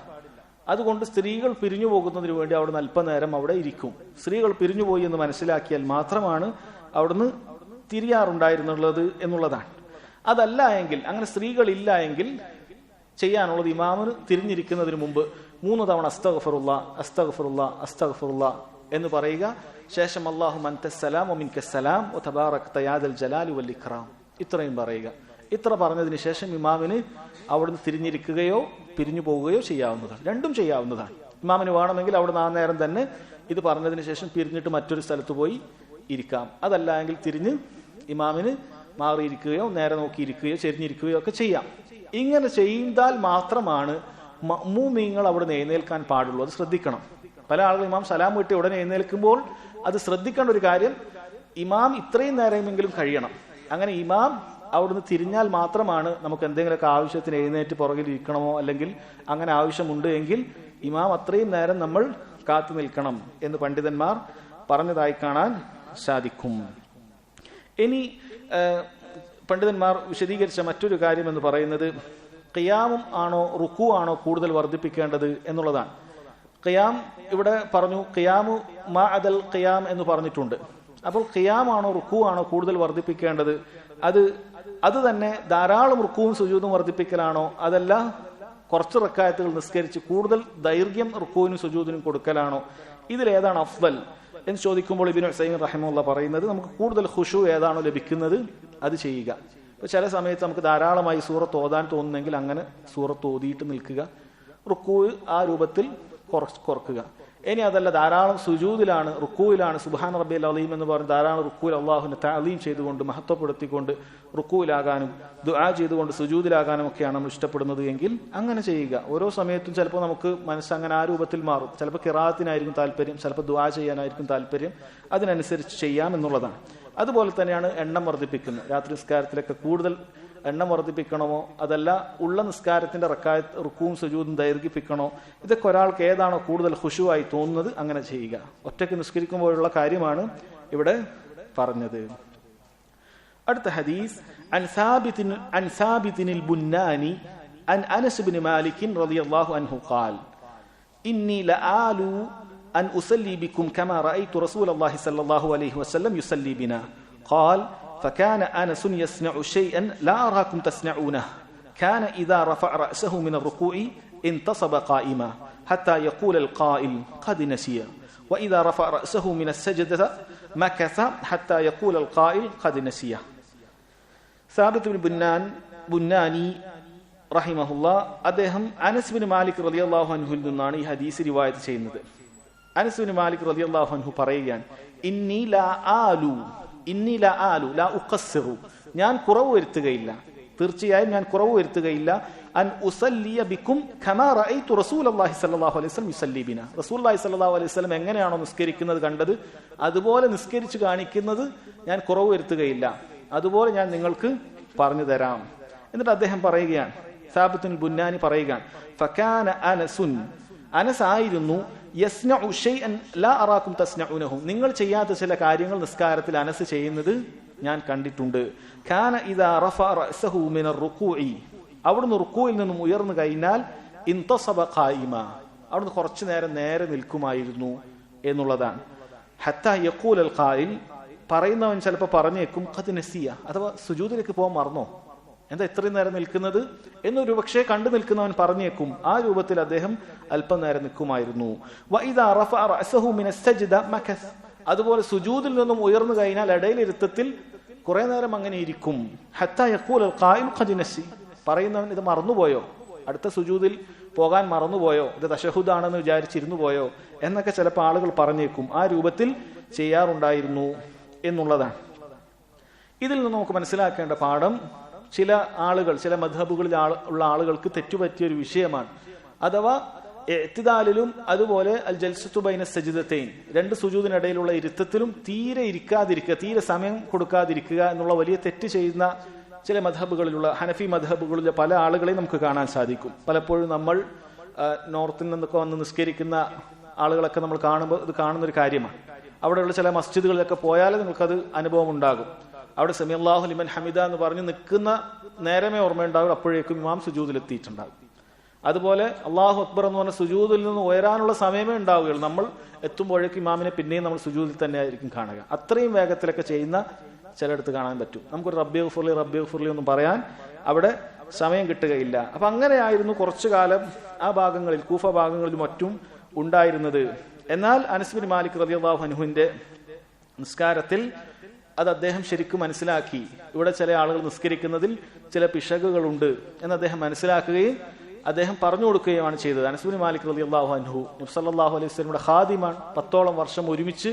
അതുകൊണ്ട് സ്ത്രീകൾ പിരിഞ്ഞു പോകുന്നതിന് വേണ്ടി അവിടെ അല്പനേരം അവിടെ ഇരിക്കും. സ്ത്രീകൾ പിരിഞ്ഞുപോയി എന്ന് മനസ്സിലാക്കിയാൽ മാത്രമാണ് അവിടുന്ന് തിരിയാറുണ്ടായിരുന്നുള്ളത് എന്നുള്ളതാണ്. അതല്ല എങ്കിൽ, അങ്ങനെ സ്ത്രീകളില്ല എങ്കിൽ ചെയ്യാനുള്ളത് ഇമാമിന് തിരിഞ്ഞിരിക്കുന്നതിന് മുമ്പ് 3 തവണ അസ്തഗ്ഫിറുല്ലാ എന്ന് പറയുക. ശേഷം അല്ലാഹുമ്മ അൻതസ്സലാം വമിൻകസ്സലാം വതബാറക്ത യാ ദൽ ജലാലി വൽ ഇക്റാം, ഇത്രയും പറയുക. ഇത്ര പറഞ്ഞതിന് ശേഷം ഇമാമിന് അവിടുന്ന് തിരിഞ്ഞിരിക്കുകയോ പിരിഞ്ഞു പോവുകയോ ചെയ്യാവുന്നതാണ്. രണ്ടും ചെയ്യാവുന്നതാണ്. ഇമാമിന് വേണമെങ്കിൽ അവിടുന്ന് ആ നേരം തന്നെ ഇത് പറഞ്ഞതിന് ശേഷം പിരിഞ്ഞിട്ട് മറ്റൊരു സ്ഥലത്ത് പോയി ഇരിക്കാം. അതല്ല എങ്കിൽ തിരിഞ്ഞ് ഇമാമിന് മാറിയിരിക്കുകയോ നേരെ നോക്കിയിരിക്കുകയോ ചെരിഞ്ഞിരിക്കുകയോ ഒക്കെ ചെയ്യാം. ഇങ്ങനെ ചെയ്താൽ മാത്രമാണ് മഅ്മൂമീങ്ങൾ അവിടെ എഴുന്നേൽക്കാൻ പാടുള്ളൂ. അത് ശ്രദ്ധിക്കണം. പല ആളുകളും ഇമാം സലാം വീട്ടി ഉടനെ എഴുന്നേൽക്കുമ്പോൾ അത് ശ്രദ്ധിക്കേണ്ട ഒരു കാര്യം, ഇമാം ഇത്രയും നേരമെങ്കിലും കഴിയണം. അങ്ങനെ ഇമാം അവിടുന്ന് തിരിഞ്ഞാൽ മാത്രമാണ് നമുക്ക് എന്തെങ്കിലുമൊക്കെ ആവശ്യത്തിന് എഴുന്നേറ്റ് പുറകിൽ ഇരിക്കണമോ അല്ലെങ്കിൽ അങ്ങനെ ആവശ്യമുണ്ട് എങ്കിൽ ഇമാം അത്രയും നേരം നമ്മൾ കാത്തു നിൽക്കണം എന്ന് പണ്ഡിതന്മാർ പറഞ്ഞതായി കാണാൻ സാധിക്കും. ഇനി പണ്ഡിതന്മാർ വിശദീകരിച്ച മറ്റൊരു കാര്യം എന്ന് പറയുന്നത് ഖിയാമും ആണോ റുക്കു ആണോ കൂടുതൽ വർദ്ധിപ്പിക്കേണ്ടത് എന്നുള്ളതാണ്. ഖിയാം ഇവിടെ പറഞ്ഞു, ഖിയാമു മാ അദൽ ഖിയാം എന്ന് പറഞ്ഞിട്ടുണ്ട്. അപ്പോൾ ഖിയാം ആണോ റുക്കു ആണോ കൂടുതൽ വർദ്ധിപ്പിക്കേണ്ടത്? അത് തന്നെ ധാരാളം റുക്കുവും സുജൂദും വർദ്ധിപ്പിക്കലാണോ, അതല്ല കുറച്ച് റക്കായത്തുകൾ നിസ്കരിച്ച് കൂടുതൽ ദൈർഘ്യം റുക്കുവിനും സുജൂദിനും കൊടുക്കലാണോ? ഇതിലേതാണ് അഫ്ദൽ എന്ന് ചോദിക്കുമ്പോൾ ഇബ്നു ഉസൈമീൻ റഹിമഹുല്ലാഹ് പറയുന്നത് നമുക്ക് കൂടുതൽ ഖുശൂ ഏതാണോ ലഭിക്കുന്നത് അത് ചെയ്യുക. ഇപ്പൊ ചില സമയത്ത് നമുക്ക് ധാരാളമായി സൂറത്ത് ഓതാൻ തോന്നുന്നെങ്കിൽ അങ്ങനെ സൂറത്ത് ഓതിയിട്ട് നിൽക്കുക, റുക്കൂ ആ രൂപത്തിൽ കുറക്കുക. ഇനി അതല്ല ധാരാളം സുജൂദിലാണ്, റുക്കൂയിലാണ്, സുബ്ഹാന റബ്ബിയൽ അലീം എന്ന് പറഞ്ഞ് ധാരാളം റുക്കൂയിൽ അള്ളാഹുവിനെ തഅലീം ചെയ്തുകൊണ്ട് മഹത്വപ്പെടുത്തിക്കൊണ്ട് റുക്കൂയിലാകാനും ദുആ ചെയ്തുകൊണ്ട് സുജൂദിലാകാനും ഒക്കെയാണ് നമ്മൾ ഇഷ്ടപ്പെടുന്നത് എങ്കിൽ അങ്ങനെ ചെയ്യുക. ഓരോ സമയത്തും ചിലപ്പോൾ നമുക്ക് മനസ്സങ്ങനെ ആ രൂപത്തിൽ മാറും. ചിലപ്പോൾ ഖിറാഅത്തിനായിരിക്കും താല്പര്യം, ചിലപ്പോൾ ദുആ ചെയ്യാനായിരിക്കും താല്പര്യം. അതിനനുസരിച്ച് ചെയ്യാം എന്നുള്ളതാണ്. അതുപോലെ തന്നെയാണ് എണ്ണം വർദ്ധിപ്പിക്കുന്നത്. രാത്രി നിസ്കാരത്തിലൊക്കെ കൂടുതൽ എണ്ണം വർദ്ധിപ്പിക്കണമോ, അതല്ല ഉള്ള നിസ്കാരത്തിന്റെ റുക്കുവും സുജൂദും ദൈർഘിപ്പിക്കണോ? ഇതൊക്കെ ഒരാൾക്ക് ഏതാണോ കൂടുതൽ ഖുശൂആയി തോന്നുന്നത് അങ്ങനെ ചെയ്യുക. ഒറ്റയ്ക്ക് നിസ്കരിക്കുമ്പോഴുള്ള കാര്യമാണ് ഇവിടെ പറഞ്ഞത്. അടുത്ത ഹദീസ് അൻ സാബിത്തിനിൽ ബുന്നാനി അൻ അനസ് ബിൻ മാലിക് റളിയല്ലാഹു അൻഹു ഖാൽ ഇന്നി ലആലു അൻ ഉസല്ലി ബിക്കും കമാ റഅയ്തു റസൂലല്ലാഹി സ്വല്ലല്ലാഹു അലൈഹി വസല്ലം യുസല്ലി ബിനാ ഖാൽ فكان أنس يصنع شيئا لا أراكم تصنعونه كان إذا رفع رأسه من الركوع انتصب قائما حتى يقول القائل قد نسي وإذا رفع رأسه من السجدة مكث حتى يقول القائل قد نسي. ثابت بن ബുന്നാനി റഹിമഹുല്ലാ അദ്ദേഹം അനസ് ബിൻ മാലിക് റളിയല്ലാഹു അൻഹുവിൽ നിന്നാണ് ഈ ഹദീസ് റിവായത്ത് ചെയ്യുന്നത്. അനസ് ബിൻ മാലിക് റളിയല്ലാഹു അൻഹു പറയുകയാണ്, ഇന്നി ലാ ആലു ലാ ഉഖസ്സിറു, ഞാൻ കുറവ് വരുത്തുകയില്ല, തീർച്ചയായും ഞാൻ കുറവ് വരുത്തുകയില്ല, അൻ ഉസല്ലിയ ബിക്കും കമാ റഅയ്തു റസൂലല്ലാഹി സ്വല്ലല്ലാഹു അലൈഹി വസല്ലം യുസല്ലി ബിനാ, റസൂലുള്ളാഹി സ്വല്ലല്ലാഹു അലൈഹി വസല്ലം എങ്ങനെയാണോ നിസ്കരിക്കുന്നത് കണ്ടത് അതുപോലെ നിസ്കരിച്ചു കാണിക്കുന്നത് ഞാൻ കുറവ് വരുത്തുകയില്ല, അതുപോലെ ഞാൻ നിങ്ങൾക്ക് പറഞ്ഞു തരാം. എന്നിട്ട് അദ്ദേഹം പറയുകയാണ്, സാബിത്തുൽ ബുന്നാനി പറയുകയാണ്, ഫകാന അനസുൻ, അനസ് ആയിരുന്നു, യസ്നഉ ഷൈഅൻ ലാ അറാകും തസ്നഉനഹു, നിങ്ങൾ ചെയ്യാത്ത ചില കാര്യങ്ങൾ നിസ്കാരത്തിൽ അനസ് ചെയ്യുന്നത് ഞാൻ കണ്ടിട്ടുണ്ട്. കാന ഇദാ റഫഅ റഅസഹു മിനർ റുകൂഇ, അവിടുന്ന് റുക്കൂയിൽ നിന്നും ഉയർന്നു കഴിഞ്ഞാൽ ഇൻതസബ ഖായിമ, അവിടുന്ന് കുറച്ചു നേരം നേരെ നിൽക്കുമായിരുന്നു എന്നുള്ളതാണ്. ഹത്താ യഖൂലൽ ഖായിൽ, പറയുന്നവൻ ചിലപ്പോൾ പറഞ്ഞേക്കും ഖദ് നസിയ, അഥവാ സുജൂദിലേക്ക് പോകാൻ മറന്നോ, എന്താ ഇത്രയും നേരം നിൽക്കുന്നത് എന്നൊരു പക്ഷേ കണ്ടു നിൽക്കുന്നവൻ പറഞ്ഞേക്കും. ആ രൂപത്തിൽ അദ്ദേഹം അല്പം നേരം നിൽക്കുമായിരുന്നു. വഇദാ റഫഅ റഅസഹു മിനസ് സജ്ദ മകസ്, അതുപോലെ സുജൂദിൽ നിന്നും ഉയർന്നു കഴിഞ്ഞാൽ ഇടയിലിരുത്തത്തിൽ കുറെ നേരം അങ്ങനെ ഇരിക്കും. ഹത്താ യഖൂലൽ ഖായിൽ ഖദ് നസി, പറയുന്നവൻ ഇത് മറന്നുപോയോ, അടുത്ത സുജൂദിൽ പോകാൻ മറന്നുപോയോ, ഇത് തശഹുദാണെന്ന് വിചാരിച്ചിരുന്നു പോയോ എന്നൊക്കെ ചിലപ്പോൾ ആളുകൾ പറഞ്ഞേക്കും. ആ രൂപത്തിൽ ചെയ്യാറുണ്ടായിരുന്നു എന്നുള്ളതാണ്. ഇതിൽ നിന്ന് നമുക്ക് മനസ്സിലാക്കേണ്ട പാഠം, ചില ആളുകൾ, ചില മദ്ഹബുകളിൽ ഉള്ള ആളുകൾക്ക് തെറ്റുപറ്റിയൊരു വിഷയമാണ്. അഥവാ ഇഅ്തിദാലിലും അതുപോലെ അൽ ജൽസത്തു ബൈന സജ്ദതൈൻ, രണ്ട് സുജൂദിനിടയിലുള്ള ഇരുത്തത്തിലും തീരെ ഇരിക്കാതിരിക്കുക, തീരെ സമയം കൊടുക്കാതിരിക്കുക എന്നുള്ള വലിയ തെറ്റ് ചെയ്യുന്ന ചില മദ്ഹബുകളിലുള്ള, ഹനഫി മദ്ഹബുകളിലെ പല ആളുകളെയും നമുക്ക് കാണാൻ സാധിക്കും. പലപ്പോഴും നമ്മൾ നോർത്തിൽ നിന്നൊക്കെ വന്ന് നിസ്കരിക്കുന്ന ആളുകളൊക്കെ നമ്മൾ കാണുമ്പോൾ ഇത് കാണുന്നൊരു കാര്യമാണ്. അവിടെയുള്ള ചില മസ്ജിദുകളിലൊക്കെ പോയാൽ നിങ്ങൾക്കത് അനുഭവം ഉണ്ടാകും. അവിടെ സമി അല്ലാഹു ലിമൻ ഹമിദ എന്ന് പറഞ്ഞ് നിൽക്കുന്ന നേരമേ ഓർമ്മയുണ്ടാവും, അപ്പോഴേക്കും ഇമാം സുജൂദിലെത്തിയിട്ടുണ്ടാകും. അതുപോലെ അള്ളാഹു അക്ബർ എന്ന് പറഞ്ഞ സുജൂദിൽ നിന്ന് ഉയരാനുള്ള സമയമേ ഉണ്ടാവുകയുള്ളൂ. നമ്മൾ എത്തുമ്പോഴേക്കും ഇമാമിനെ പിന്നെയും നമ്മൾ സുജൂദിൽ തന്നെ ആയിരിക്കും കാണുക. അത്രയും വേഗത്തിലൊക്കെ ചെയ്യുന്ന ചിലയിടത്ത് കാണാൻ പറ്റും. നമുക്കൊരു റബ്ബി ഗഫുർലി ഒന്നും പറയാൻ അവിടെ സമയം കിട്ടുകയില്ല. അപ്പൊ അങ്ങനെയായിരുന്നു കുറച്ചു കാലം ആ ഭാഗങ്ങളിൽ, കൂഫ ഭാഗങ്ങളിലും മറ്റും ഉണ്ടായിരുന്നത്. എന്നാൽ അനസ് ബിൻ മാലിക് റളിയല്ലാഹു അൻഹുവിന്റെ നിസ്കാരത്തിൽ അത് അദ്ദേഹം ശരിക്കും മനസ്സിലാക്കി. ഇവിടെ ചില ആളുകൾ നിസ്കരിക്കുന്നതിൽ ചില പിശകുകളുണ്ട് എന്ന് അദ്ദേഹം മനസ്സിലാക്കുകയും അദ്ദേഹം പറഞ്ഞു കൊടുക്കുകയുമാണ് ചെയ്തത്. അനസ് ബിൻ മാലിക് റളിയല്ലാഹു അൻഹു നബി സല്ലല്ലാഹു അലൈഹി വസല്ലമയുടെ ഖാദിമാണ്. 10ഓളം വർഷം ഒരുമിച്ച്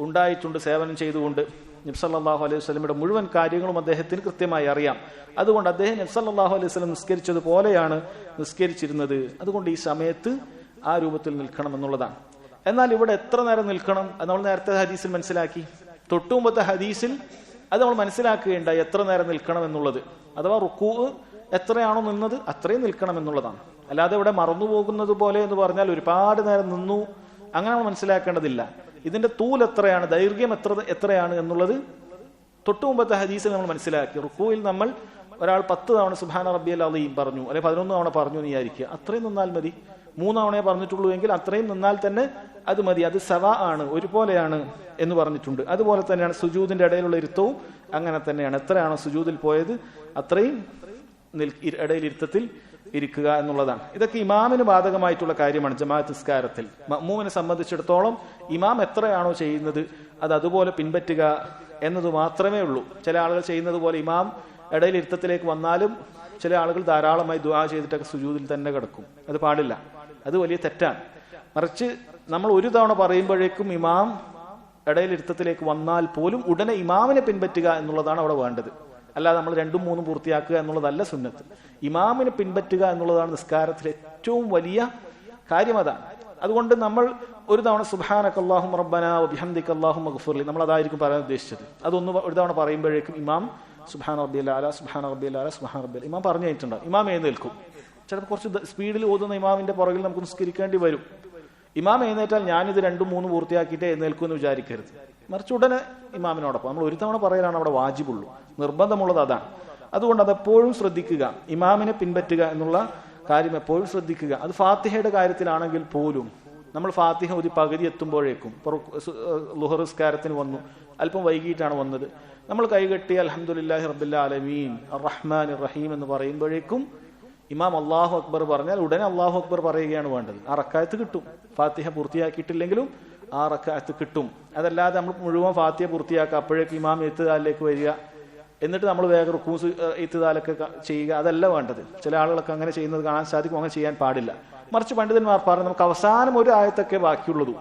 ഉണ്ടായിട്ടുണ്ട് സേവനം ചെയ്തുകൊണ്ട്. നബി സല്ലല്ലാഹു അലൈഹി വസല്ലമയുടെ മുഴുവൻ കാര്യങ്ങളും അദ്ദേഹത്തിന് കൃത്യമായി അറിയാം. അതുകൊണ്ട് അദ്ദേഹം നബി സല്ലല്ലാഹു അലൈഹി വസല്ലം നിസ്കരിച്ചതുപോലെയാണ് നിസ്കരിച്ചിരുന്നത്. അതുകൊണ്ട് ഈ സമയത്ത് ആ രൂപത്തിൽ നിൽക്കണം എന്നുള്ളതാണ്. എന്നാൽ ഇവിടെ എത്ര നേരം നിൽക്കണം അത് നമ്മൾ നേരത്തെ ഹദീസിൽ മനസ്സിലാക്കി. തൊട്ടുമുമ്പത്തെ ഹദീസിൽ അത് നമ്മൾ മനസ്സിലാക്കുകയുണ്ടായി എത്ര നേരം നിൽക്കണം എന്നുള്ളത്. അഥവാ റുക്കൂ എത്രയാണോ നിന്നത് അത്രയും നിൽക്കണം എന്നുള്ളതാണ്. അല്ലാതെ ഇവിടെ മറന്നുപോകുന്നത് പോലെ എന്ന് പറഞ്ഞാൽ ഒരുപാട് നേരം നിന്നു അങ്ങനെ നമ്മൾ മനസ്സിലാക്കേണ്ടതില്ല. ഇതിന്റെ തൂൽ എത്രയാണ്, ദൈർഘ്യം എത്രയാണ് എന്നുള്ളത് തൊട്ടു മുമ്പത്തെ ഹദീസിൽ നമ്മൾ മനസ്സിലാക്കി റുക്കൂയിൽ നമ്മൾ ഒരാൾ 10 തവണ സുബ്ഹാന റബ്ബിയൽ അളീം പറഞ്ഞു, അല്ലെ 11 തവണ പറഞ്ഞു എന്ന് വിചാരിക്കുക. അത്രയും നിന്നാൽ മതി. 3 തവണയെ പറഞ്ഞിട്ടുള്ളൂ എങ്കിൽ അത്രയും നിന്നാൽ തന്നെ അത് മതി. അത് സവാ ആണ്, ഒരുപോലെയാണ് എന്ന് പറഞ്ഞിട്ടുണ്ട്. അതുപോലെ തന്നെയാണ് സുജൂദിന്റെ ഇടയിലുള്ള ഇരുത്തവും അങ്ങനെ തന്നെയാണ്. എത്രയാണോ സുജൂദിൽ പോയത് അത്രയും ഇടയിലിരുത്തത്തിൽ ഇരിക്കുക എന്നുള്ളതാണ്. ഇതൊക്കെ ഇമാമിന് ബാധകമായിട്ടുള്ള കാര്യമാണ്. ജമാഅത്ത് നിസ്കാരത്തിൽ മഅ്മൂമിനെ സംബന്ധിച്ചിടത്തോളം ഇമാം എത്രയാണോ ചെയ്യുന്നത് അത് അതുപോലെ പിൻപറ്റുക എന്നത് മാത്രമേ ഉള്ളൂ. ചില ആളുകൾ ചെയ്യുന്നത് പോലെ ഇമാം ഇടയിൽ ഇരുത്തത്തിലേക്ക് വന്നാലും ചില ആളുകൾ ധാരാളമായി ദുആ ചെയ്തിട്ടൊക്കെ സുജൂദിൽ തന്നെ കിടക്കും. അത് പാടില്ല, അത് വലിയ തെറ്റാണ്. മറിച്ച് നമ്മൾ ഒരു തവണ പറയുമ്പോഴേക്കും ഇമാം ഇടയിൽ ഇരുത്തത്തിലേക്ക് വന്നാൽ പോലും ഉടനെ ഇമാമിനെ പിൻപറ്റുക എന്നുള്ളതാണ് അവിടെ വേണ്ടത്. അല്ലാതെ നമ്മൾ 2ഉം 3ഉം പൂർത്തിയാക്കുക എന്നുള്ളതല്ല സുന്നത്ത്. ഇമാമിനെ പിൻപറ്റുക എന്നുള്ളതാണ് നിസ്കാരത്തിലെ ഏറ്റവും വലിയ കാര്യം. അതാണ്. അതുകൊണ്ട് നമ്മൾ ഒരു തവണ സുബ്ഹാനക അല്ലാഹുമ്മ റബ്ബനാ വബിഹംദിക അല്ലാഹുമ്മ ഗ്ഫിർലി നമ്മൾ അതായിരിക്കും പറയാൻ ഉദ്ദേശിച്ചത്. അതൊന്ന് ഒരു തവണ പറയുമ്പോഴേക്കും ഇമാം സുബ്ഹാന റബ്ബിയൽ അഅല സുബ്ഹാന റബ്ബിയൽ അഅല സുബ്ഹാന റബ്ബിയൽ ഇമാം പറഞ്ഞു കഴിഞ്ഞിട്ടുണ്ടാവും. ഇമാം എഴുന്നേൽക്കും. ചിലപ്പോൾ കുറച്ച് സ്പീഡിൽ ഓതുന്ന ഇമാമിന്റെ പുറകിൽ നമുക്ക് നിസ്കരിക്കേണ്ടി വരും. ഇമാം എഴുന്നേറ്റാൽ ഞാനിത് 2ഉം 3ഉം പൂർത്തിയാക്കിയിട്ട് എഴുന്നേൽക്കും എന്ന് വിചാരിക്കരുത്. മറിച്ച് ഉടനെ ഇമാമിനോടൊപ്പം നമ്മൾ ഒരു തവണ പറയലാണ് അവിടെ വാജിബുള്ളൂ, നിർബന്ധമുള്ളത് അതാണ്. അതുകൊണ്ട് അതെപ്പോഴും ശ്രദ്ധിക്കുക, ഇമാമിനെ പിൻപറ്റുക എന്നുള്ള കാര്യം എപ്പോഴും ശ്രദ്ധിക്കുക. അത് ഫാത്തിഹയുടെ കാര്യത്തിലാണെങ്കിൽ പോലും നമ്മൾ ഫാത്തിഹ ഒരു പകുതി എത്തുമ്പോഴേക്കും, ളുഹർ നിസ്കാരത്തിന് വന്നു, അല്പം വൈകിട്ടാണ് വന്നത്, നമ്മൾ കൈകെട്ടി അൽഹംദുലില്ലാഹി റബ്ബിൽ ആലമീൻ അർറഹ്മാനിർ റഹീം എന്ന് പറയുമ്പോഴേക്കും ഇമാം അല്ലാഹു അക്ബർ പറഞ്ഞാൽ ഉടനെ അല്ലാഹു അക്ബർ പറയുകയാണ് വേണ്ടത്. ആ റക്അത്ത് കിട്ടും. ഫാത്തിഹ പൂർത്തിയാക്കിയിട്ടില്ലെങ്കിലും ആ റക്അത്ത് കിട്ടും. അതല്ലാതെ നമ്മൾ മുഴുവൻ ഫാത്തിഹ പൂർത്തിയാക്കുക, അപ്പോഴേക്കും ഇമാം ഇത്തിദാലിലേക്ക് വരിക, എന്നിട്ട് നമ്മൾ വേഗം റുക്കൂ ഇത്തിദാലൊക്കെ ചെയ്യുക, അതല്ല വേണ്ടത്. ചില ആളുകളൊക്കെ അങ്ങനെ ചെയ്യുന്നത് കാണാൻ സാധിക്കും. അങ്ങനെ ചെയ്യാൻ പാടില്ല. മറിച്ച് പണ്ഡിതന്മാർ പറഞ്ഞു നമുക്ക് അവസാനം ഒരു ആയത്തൊക്കെ ബാക്കിയുള്ളൂ.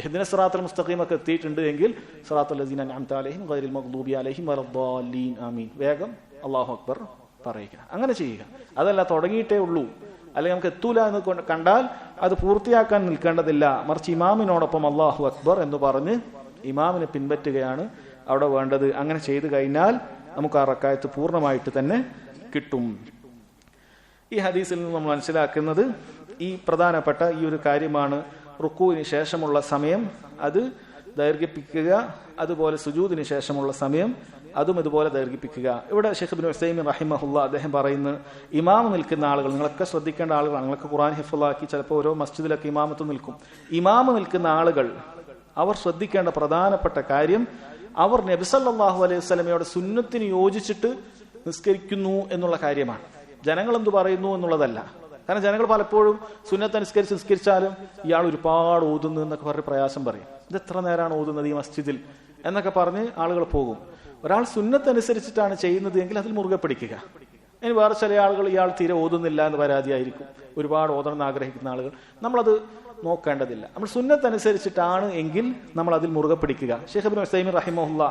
ഇഹ്ദിന സിറാത്തൽ മുസ്തഖീം ഒക്കെ എത്തിയിട്ടുണ്ട് എങ്കിൽ സിറാത്തൽ ലസീന അൻഅംത അലൈഹിം ഗൈറിൽ മഗ്ദൂബി അലൈഹിം വലദ്ദാലീൻ ആമീൻ വേഗം അല്ലാഹു അക്ബർ പറയുക. അങ്ങനെ ചെയ്യുക. അതല്ല തുടങ്ങിയിട്ടേ ഉള്ളൂ, അല്ലെങ്കിൽ നമുക്ക് എത്തൂല എന്ന് കണ്ടാൽ അത് പൂർത്തിയാക്കാൻ നിൽക്കേണ്ടതില്ല. മറിച്ച് ഇമാമിനോടൊപ്പം അല്ലാഹു അക്ബർ എന്ന് പറഞ്ഞ് ഇമാമിനെ പിൻപറ്റുകയാണ് അവിടെ വേണ്ടത്. അങ്ങനെ ചെയ്തു കഴിഞ്ഞാൽ നമുക്ക് ആ റക്അത്ത് പൂർണ്ണമായിട്ട് തന്നെ കിട്ടും. ഈ ഹദീസിൽ നിന്ന് നമ്മൾ മനസ്സിലാക്കുന്നത് ഈ പ്രധാനപ്പെട്ട ഈ ഒരു കാര്യമാണ്. റുക്കൂവിന് ശേഷമുള്ള സമയം അത് ദൈർഘിപ്പിക്കുക, അതുപോലെ സുജൂദിന് ശേഷമുള്ള സമയം അതും ഇതുപോലെ ദൈർഘിപ്പിക്കുക. ഇവിടെ ശൈഖ് ഇബ്നു ഉസൈമീൻ റഹിമഹുല്ലാ അദ്ദേഹം പറയുന്നു, ഇമാം നിൽക്കുന്ന ആളുകൾ, നിങ്ങളൊക്കെ ശ്രദ്ധിക്കേണ്ട ആളുകളാണ്. നിങ്ങളൊക്കെ ഖുർആൻ ഹിഫ്ളാക്കി ചിലപ്പോൾ ഓരോ മസ്ജിദിലൊക്കെ ഇമാമത്ത് നിൽക്കും. ഇമാം നിൽക്കുന്ന ആളുകൾ അവർ ശ്രദ്ധിക്കേണ്ട പ്രധാനപ്പെട്ട കാര്യം അവർ നബി സല്ലല്ലാഹു അലൈഹി വസല്ലമയുടെ സുന്നത്തിന് യോജിച്ചിട്ട് നിസ്കരിക്കുന്നു എന്നുള്ള കാര്യമാണ്. ജനങ്ങൾ എന്തു പറയുന്നു എന്നുള്ളതല്ല. കാരണം ജനങ്ങൾ പലപ്പോഴും സുന്നത്ത് അനുസരിച്ച് നിസ്കരിച്ചാലും ഇയാൾ ഒരുപാട് ഓതുന്നു എന്നൊക്കെ പറഞ്ഞ് പ്രയാസം പറയും. ഇത് എത്ര നേരമാണ് ഓതുന്നത് ഈ മസ്ജിദിൽ എന്നൊക്കെ പറഞ്ഞ് ആളുകൾ പോകും. ഒരാൾ സുന്നത്ത് അനുസരിച്ചിട്ടാണ് ചെയ്യുന്നത് എങ്കിൽ അതിൽ മുറുകെ പിടിക്കുക. ഇനി വേറെ ചില ആളുകൾ ഇയാൾ തീരെ ഓതുന്നില്ല എന്ന് പരാതിയായിരിക്കും, ഒരുപാട് ഓതണം എന്ന് ആഗ്രഹിക്കുന്ന ആളുകൾ. നമ്മളത് നോക്കേണ്ടതില്ല. നമ്മൾ സുന്നത്ത് അനുസരിച്ചിട്ടാണ് എങ്കിൽ നമ്മൾ അതിൽ മുറുകെ പിടിക്കുക. ശൈഖ് ഇബ്നു ഉസൈമീൻ റഹിമഹുല്ലാ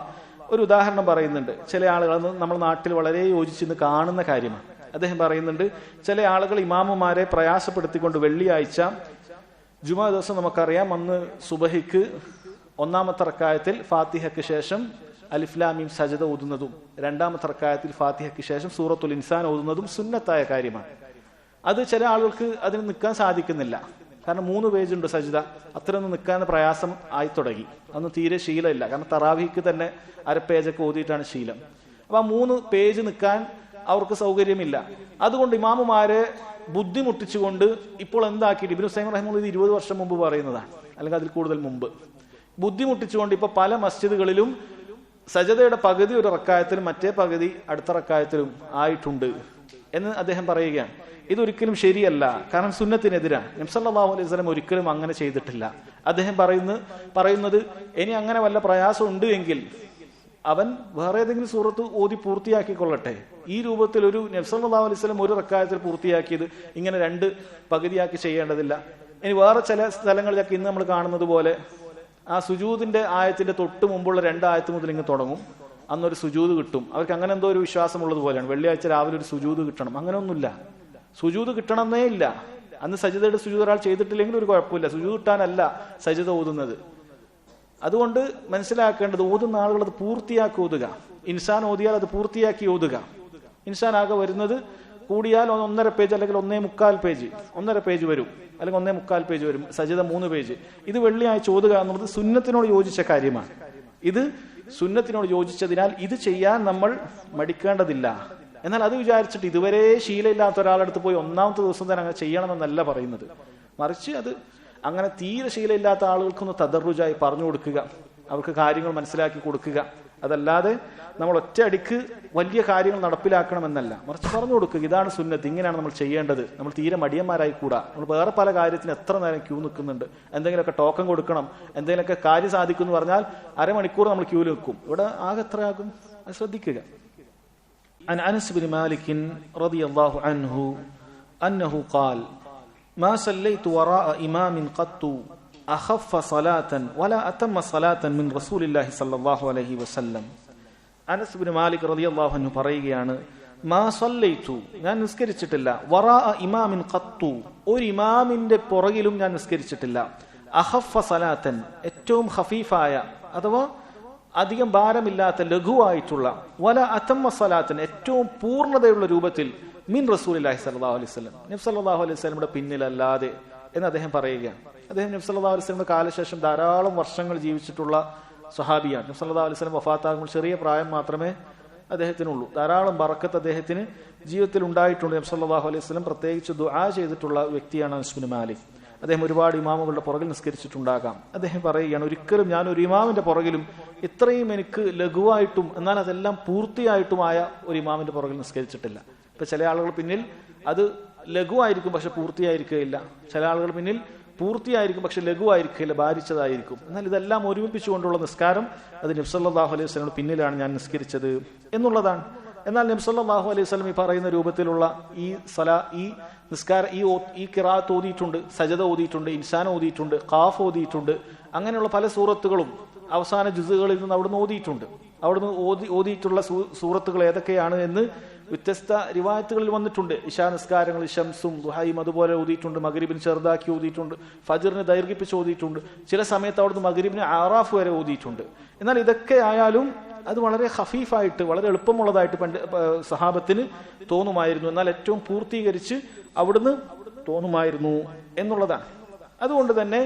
ഒരു ഉദാഹരണം പറയുന്നുണ്ട്. ചില ആളുകൾ നമ്മുടെ നാട്ടിൽ വളരെ യോജിച്ചെന്ന് കാണുന്ന കാര്യമാണ്. അദ്ദേഹം പറയുന്നുണ്ട്, ചില ആളുകൾ ഇമാമുമാരെ പ്രയാസപ്പെടുത്തിക്കൊണ്ട് വെള്ളിയാഴ്ച ജുമാ ദിവസം നമുക്കറിയാം അന്ന് സുബഹിക്ക് 1ാമത്തെ റക്അത്തിൽ ഫാത്തിഹയ്ക്ക് ശേഷം അലിഫ് ലാം മീം സജദ ഓതുന്നതും 2ാമത്തെ റക്അത്തിൽ ഫാത്തിഹയ്ക്ക് ശേഷം സൂറത്തുൽ ഇൻസാൻ ഓതുന്നതും സുന്നത്തായ കാര്യമാണ്. അത് ചില ആളുകൾക്ക് അതിന് നിൽക്കാൻ സാധിക്കുന്നില്ല. കാരണം 3 പേജുണ്ട് സജ്ദ, അത്രയൊന്നും നിൽക്കാൻ പ്രയാസം ആയി തുടങ്ങി. അന്ന് തീരെ ശീലമില്ല. കാരണം തറാവിക്ക് തന്നെ 1/2 പേജൊക്കെ ഓതിയിട്ടാണ് ശീലം. അപ്പൊ ആ 3 പേജ് നിൽക്കാൻ അവർക്ക് സൗകര്യമില്ല. അതുകൊണ്ട് ഇമാമുമാരെ ബുദ്ധിമുട്ടിച്ചുകൊണ്ട് ഇപ്പോൾ എന്താക്കിയിട്ട് ഇബ്നു ഉസൈമീൻ റഹിമഹുല്ലാഹ് ഇത് 20 വർഷം മുമ്പ് പറയുന്നതാണ്, അല്ലെങ്കിൽ അതിൽ കൂടുതൽ മുമ്പ്. ബുദ്ധിമുട്ടിച്ചുകൊണ്ട് ഇപ്പൊ പല മസ്ജിദുകളിലും സജദയുടെ പകുതി ഒരു റക്അത്തിലും മറ്റേ പകുതി അടുത്ത റക്അത്തിലും ആയിട്ടുണ്ട് എന്ന് അദ്ദേഹം പറയുകയാണ്. ഇതൊരിക്കലും ശരിയല്ല. കാരണം സുന്നത്തിനെതിരാണ്. നബി സല്ലല്ലാഹു അലൈഹി വസല്ലം ഒരിക്കലും അങ്ങനെ ചെയ്തിട്ടില്ല. അദ്ദേഹം പറയുന്നത് ഇനി അങ്ങനെ വല്ല പ്രയാസം ഉണ്ട് എങ്കിൽ അവൻ വേറെ ഏതെങ്കിലും സൂറത്ത് ഓതി പൂർത്തിയാക്കിക്കൊള്ളട്ടെ. ഈ രൂപത്തിൽ ഒരു നബി സല്ലല്ലാഹു അലൈഹി വസല്ലം ഒരു റക്അത്തിൽ പൂർത്തിയാക്കിയത് ഇങ്ങനെ 2 പകുതിയാക്കി ചെയ്യേണ്ടതില്ല. ഇനി വേറെ ചില സ്ഥലങ്ങളിലൊക്കെ ഇന്ന് നമ്മൾ കാണുന്നത് പോലെ ആ സുജൂദിന്റെ ആയത്തിന്റെ തൊട്ട് മുമ്പുള്ള 2 ആയത്ത് മുതൽ ഇങ്ങ് തുടങ്ങും, അന്നൊരു സുജൂദ് കിട്ടും. അവർക്ക് അങ്ങനെ എന്തോ ഒരു വിശ്വാസമുള്ളത് പോലെയാണ്. വെള്ളിയാഴ്ച രാവിലെ ഒരു സുജൂദ് കിട്ടണം, അങ്ങനെയൊന്നുമില്ല. സുജൂദ് കിട്ടണമെന്നേ ഇല്ല. അന്ന് സജിദയുടെ സുജൂദ് ഒരാൾ ചെയ്തിട്ടില്ലെങ്കിൽ ഒരു കുഴപ്പമില്ല. സുജൂദ് കിട്ടാനല്ല സജിദ ഓതുന്നത്. അതുകൊണ്ട് മനസ്സിലാക്കേണ്ടത് ഓതുന്ന ആളുകൾ അത് പൂർത്തിയാക്കി ഓതുക. ഇൻസാൻ ഓതിയാൽ അത് പൂർത്തിയാക്കി ഓതുക. ഇൻസാൻ ആകെ വരുന്നത് കൂടിയാൽ 1.5 പേജ് അല്ലെങ്കിൽ 1.25 പേജ്, 1.5 പേജ് വരും, അല്ലെങ്കിൽ 1.25 പേജ് വരും. സജിദ 3 പേജ്. ഇത് വെള്ളിയാഴ്ച ഓതുക എന്നുള്ളത് സുന്നത്തിനോട് യോജിച്ച കാര്യമാണ്. ഇത് സുന്നത്തിനോട് യോജിച്ചതിനാൽ ഇത് ചെയ്യാൻ നമ്മൾ മടിക്കേണ്ടതില്ല. എന്നാൽ അത് വിചാരിച്ചിട്ട് ഇതുവരെ ശീലമില്ലാത്ത ഒരാളെടുത്ത് പോയി ഒന്നാമത്തെ ദിവസം തന്നെ അങ്ങനെ ചെയ്യണമെന്നല്ല പറയുന്നത്. മറിച്ച് അത് അങ്ങനെ തീരെ ശീലമില്ലാത്ത ആളുകൾക്കൊന്ന് തദർറുജായി പറഞ്ഞു കൊടുക്കുക, അവർക്ക് കാര്യങ്ങൾ മനസ്സിലാക്കി കൊടുക്കുക. അതല്ലാതെ നമ്മൾ ഒറ്റയടിക്ക് വലിയ കാര്യങ്ങൾ നടപ്പിലാക്കണമെന്നല്ല, മറിച്ച് പറഞ്ഞു കൊടുക്കുക, ഇതാണ് സുന്നത്ത്, ഇങ്ങനെയാണ് നമ്മൾ ചെയ്യേണ്ടത്. നമ്മൾ തീരെ മടിയന്മാരായി കൂടാ. നമ്മൾ വേറെ പല കാര്യത്തിന് എത്ര നേരം ക്യൂ നിൽക്കുന്നുണ്ട്. എന്തെങ്കിലുമൊക്കെ ടോക്കൺ കൊടുക്കണം, എന്തെങ്കിലുമൊക്കെ കാര്യം സാധിക്കും എന്ന് പറഞ്ഞാൽ അരമണിക്കൂർ നമ്മൾ ക്യൂവിൽ നിൽക്കും. ഇവിടെ ആകെ എത്രയാകും? അത് ശ്രദ്ധിക്കുക. عن أنس بن مالك رضي الله عنه أنه قال ما صليت وراء إمام قط أخف صلاة ولا أتم صلاة من رسول الله صلى الله عليه وسلم. അനസ് ബിൻ മാലിക് റളിയല്ലാഹു അൻഹു പറയുകയാണ്, മാ സല്ലൈതു, ഞാൻ നിസ്കരിച്ചിട്ടില്ല, വറാഅ ഇമാമിൻ ഖത്തു, ഒരു ഇമാമിന്റെ പുറകിലും ഞാൻ നിസ്കരിച്ചിട്ടില്ല, അഖഫ സലാത്തൻ, ഏറ്റവും ഖഫീഫായ അഥവാ അധികം ഭാരമില്ലാത്ത ലഘുവായിട്ടുള്ള, വല അതമ്മ സലാത്തൻ, ഏറ്റവും പൂർണ്ണതയുള്ള രൂപത്തിൽ, മിൻ റസൂലുള്ളാഹി സ്വല്ലല്ലാഹു അലൈഹി വസല്ലം, നബി സല്ലല്ലാഹു അലൈഹി വസല്ലമയുടെ പിന്നിലല്ലാതെ എന്ന് അദ്ദേഹം പറയുകയാണ്. അദ്ദേഹം നബി സല്ലല്ലാഹു അലൈഹി വസല്ലമയുടെ കാലശേഷം ധാരാളം വർഷങ്ങൾ ജീവിച്ചിട്ടുള്ള സ്വഹാബിയാണ്. നബി സല്ലല്ലാഹു അലൈഹി വസല്ലം വഫാത്താകുമ്പോൾ ചെറിയ പ്രായം മാത്രമേ അദ്ദേഹത്തിനുള്ളൂ. ധാരാളം ബറക്കത്ത് അദ്ദേഹത്തിന് ജീവിതത്തിൽ ഉണ്ടായിട്ടുണ്ട്. നബി സല്ലല്ലാഹു അലൈഹി വസല്ലം പ്രത്യേകിച്ച് ദുആ ചെയ്തിട്ടുള്ള വ്യക്തിയാണ് അനസ് ബിൻ മാലിക്. അദ്ദേഹം ഒരുപാട് ഇമാമുകളുടെ പുറകിൽ നിസ്കരിച്ചിട്ടുണ്ടാകാം. അദ്ദേഹം പറയുകയാണ്, ഒരിക്കലും ഞാൻ ഒരു ഇമാമിന്റെ പുറകിലും ഇത്രയും എനിക്ക് ലഘുവായിട്ടും എന്നാൽ അതെല്ലാം പൂർത്തിയായിട്ടുമായ ഒരു ഇമാമിന്റെ പുറകിൽ നിസ്കരിച്ചിട്ടില്ല. ഇപ്പൊ ചില ആളുകൾ പിന്നിൽ അത് ലഘുവായിരിക്കും പക്ഷെ പൂർത്തിയായിരിക്കുകയില്ല, ചില ആളുകൾ പിന്നിൽ പൂർത്തിയായിരിക്കും പക്ഷെ ലഘുവായിരിക്കില്ല, ഭാരിച്ചതായിരിക്കും. എന്നാൽ ഇതെല്ലാം ഒരുമിപ്പിച്ചുകൊണ്ടുള്ള നിസ്കാരം അത് നബി സല്ലല്ലാഹു അലൈഹി വസല്ലം പിന്നിലാണ് ഞാൻ നിസ്കരിച്ചത് എന്നുള്ളതാണ്. എന്നാൽ നബി സല്ലല്ലാഹു അലൈഹി വസല്ലം ഈ പറയുന്ന രൂപത്തിലുള്ള ഈ നിസ്കാരം ഈ ഖിറാഅത്ത് ഓതിയിട്ടുണ്ട്, സജദ ഓതിയിട്ടുണ്ട്, ഇൻസാൻ ഓതിയിട്ടുണ്ട്, ഖാഫ് ഓതിയിട്ടുണ്ട്. അങ്ങനെയുള്ള പല സൂറത്തുകളും അവസാന ജുസുകളിൽ നിന്ന് അവിടുന്ന് ഓതിയിട്ടുണ്ട്. അവിടുന്ന് ഓതിയിട്ടുള്ള സൂറത്തുകൾ ഏതൊക്കെയാണ് എന്ന് വ്യത്യസ്ത റിവായത്തുകളിൽ വന്നിട്ടുണ്ട്. ഇശാ നിസ്കാരങ്ങൾ ശംസും ദുഹയും അതുപോലെ ഓതിയിട്ടുണ്ട്, മഗ്രിബിന് ചെറുതാക്കി ഓതിയിട്ടുണ്ട്, ഫജ്റിന് ദൈർഘിപ്പിച്ച് ഓതിയിട്ടുണ്ട്, ചില സമയത്ത് അവിടുന്ന് മഗ്രിബിന് ആറാഫ് വരെ ഓതിയിട്ടുണ്ട്. എന്നാൽ ഇതൊക്കെ ആയാലും അത് വളരെ ഖഫീഫായിട്ട് വളരെ എളുപ്പമുള്ളതായിട്ട് സഹാബത്തിന് തോന്നുമായിരുന്നു. എന്നാൽ ഏറ്റവും പൂർത്തീകരിച്ച് അവിടുന്ന് തോന്നുമായിരുന്നു എന്നുള്ളതാണ്. അതുകൊണ്ട് തന്നെ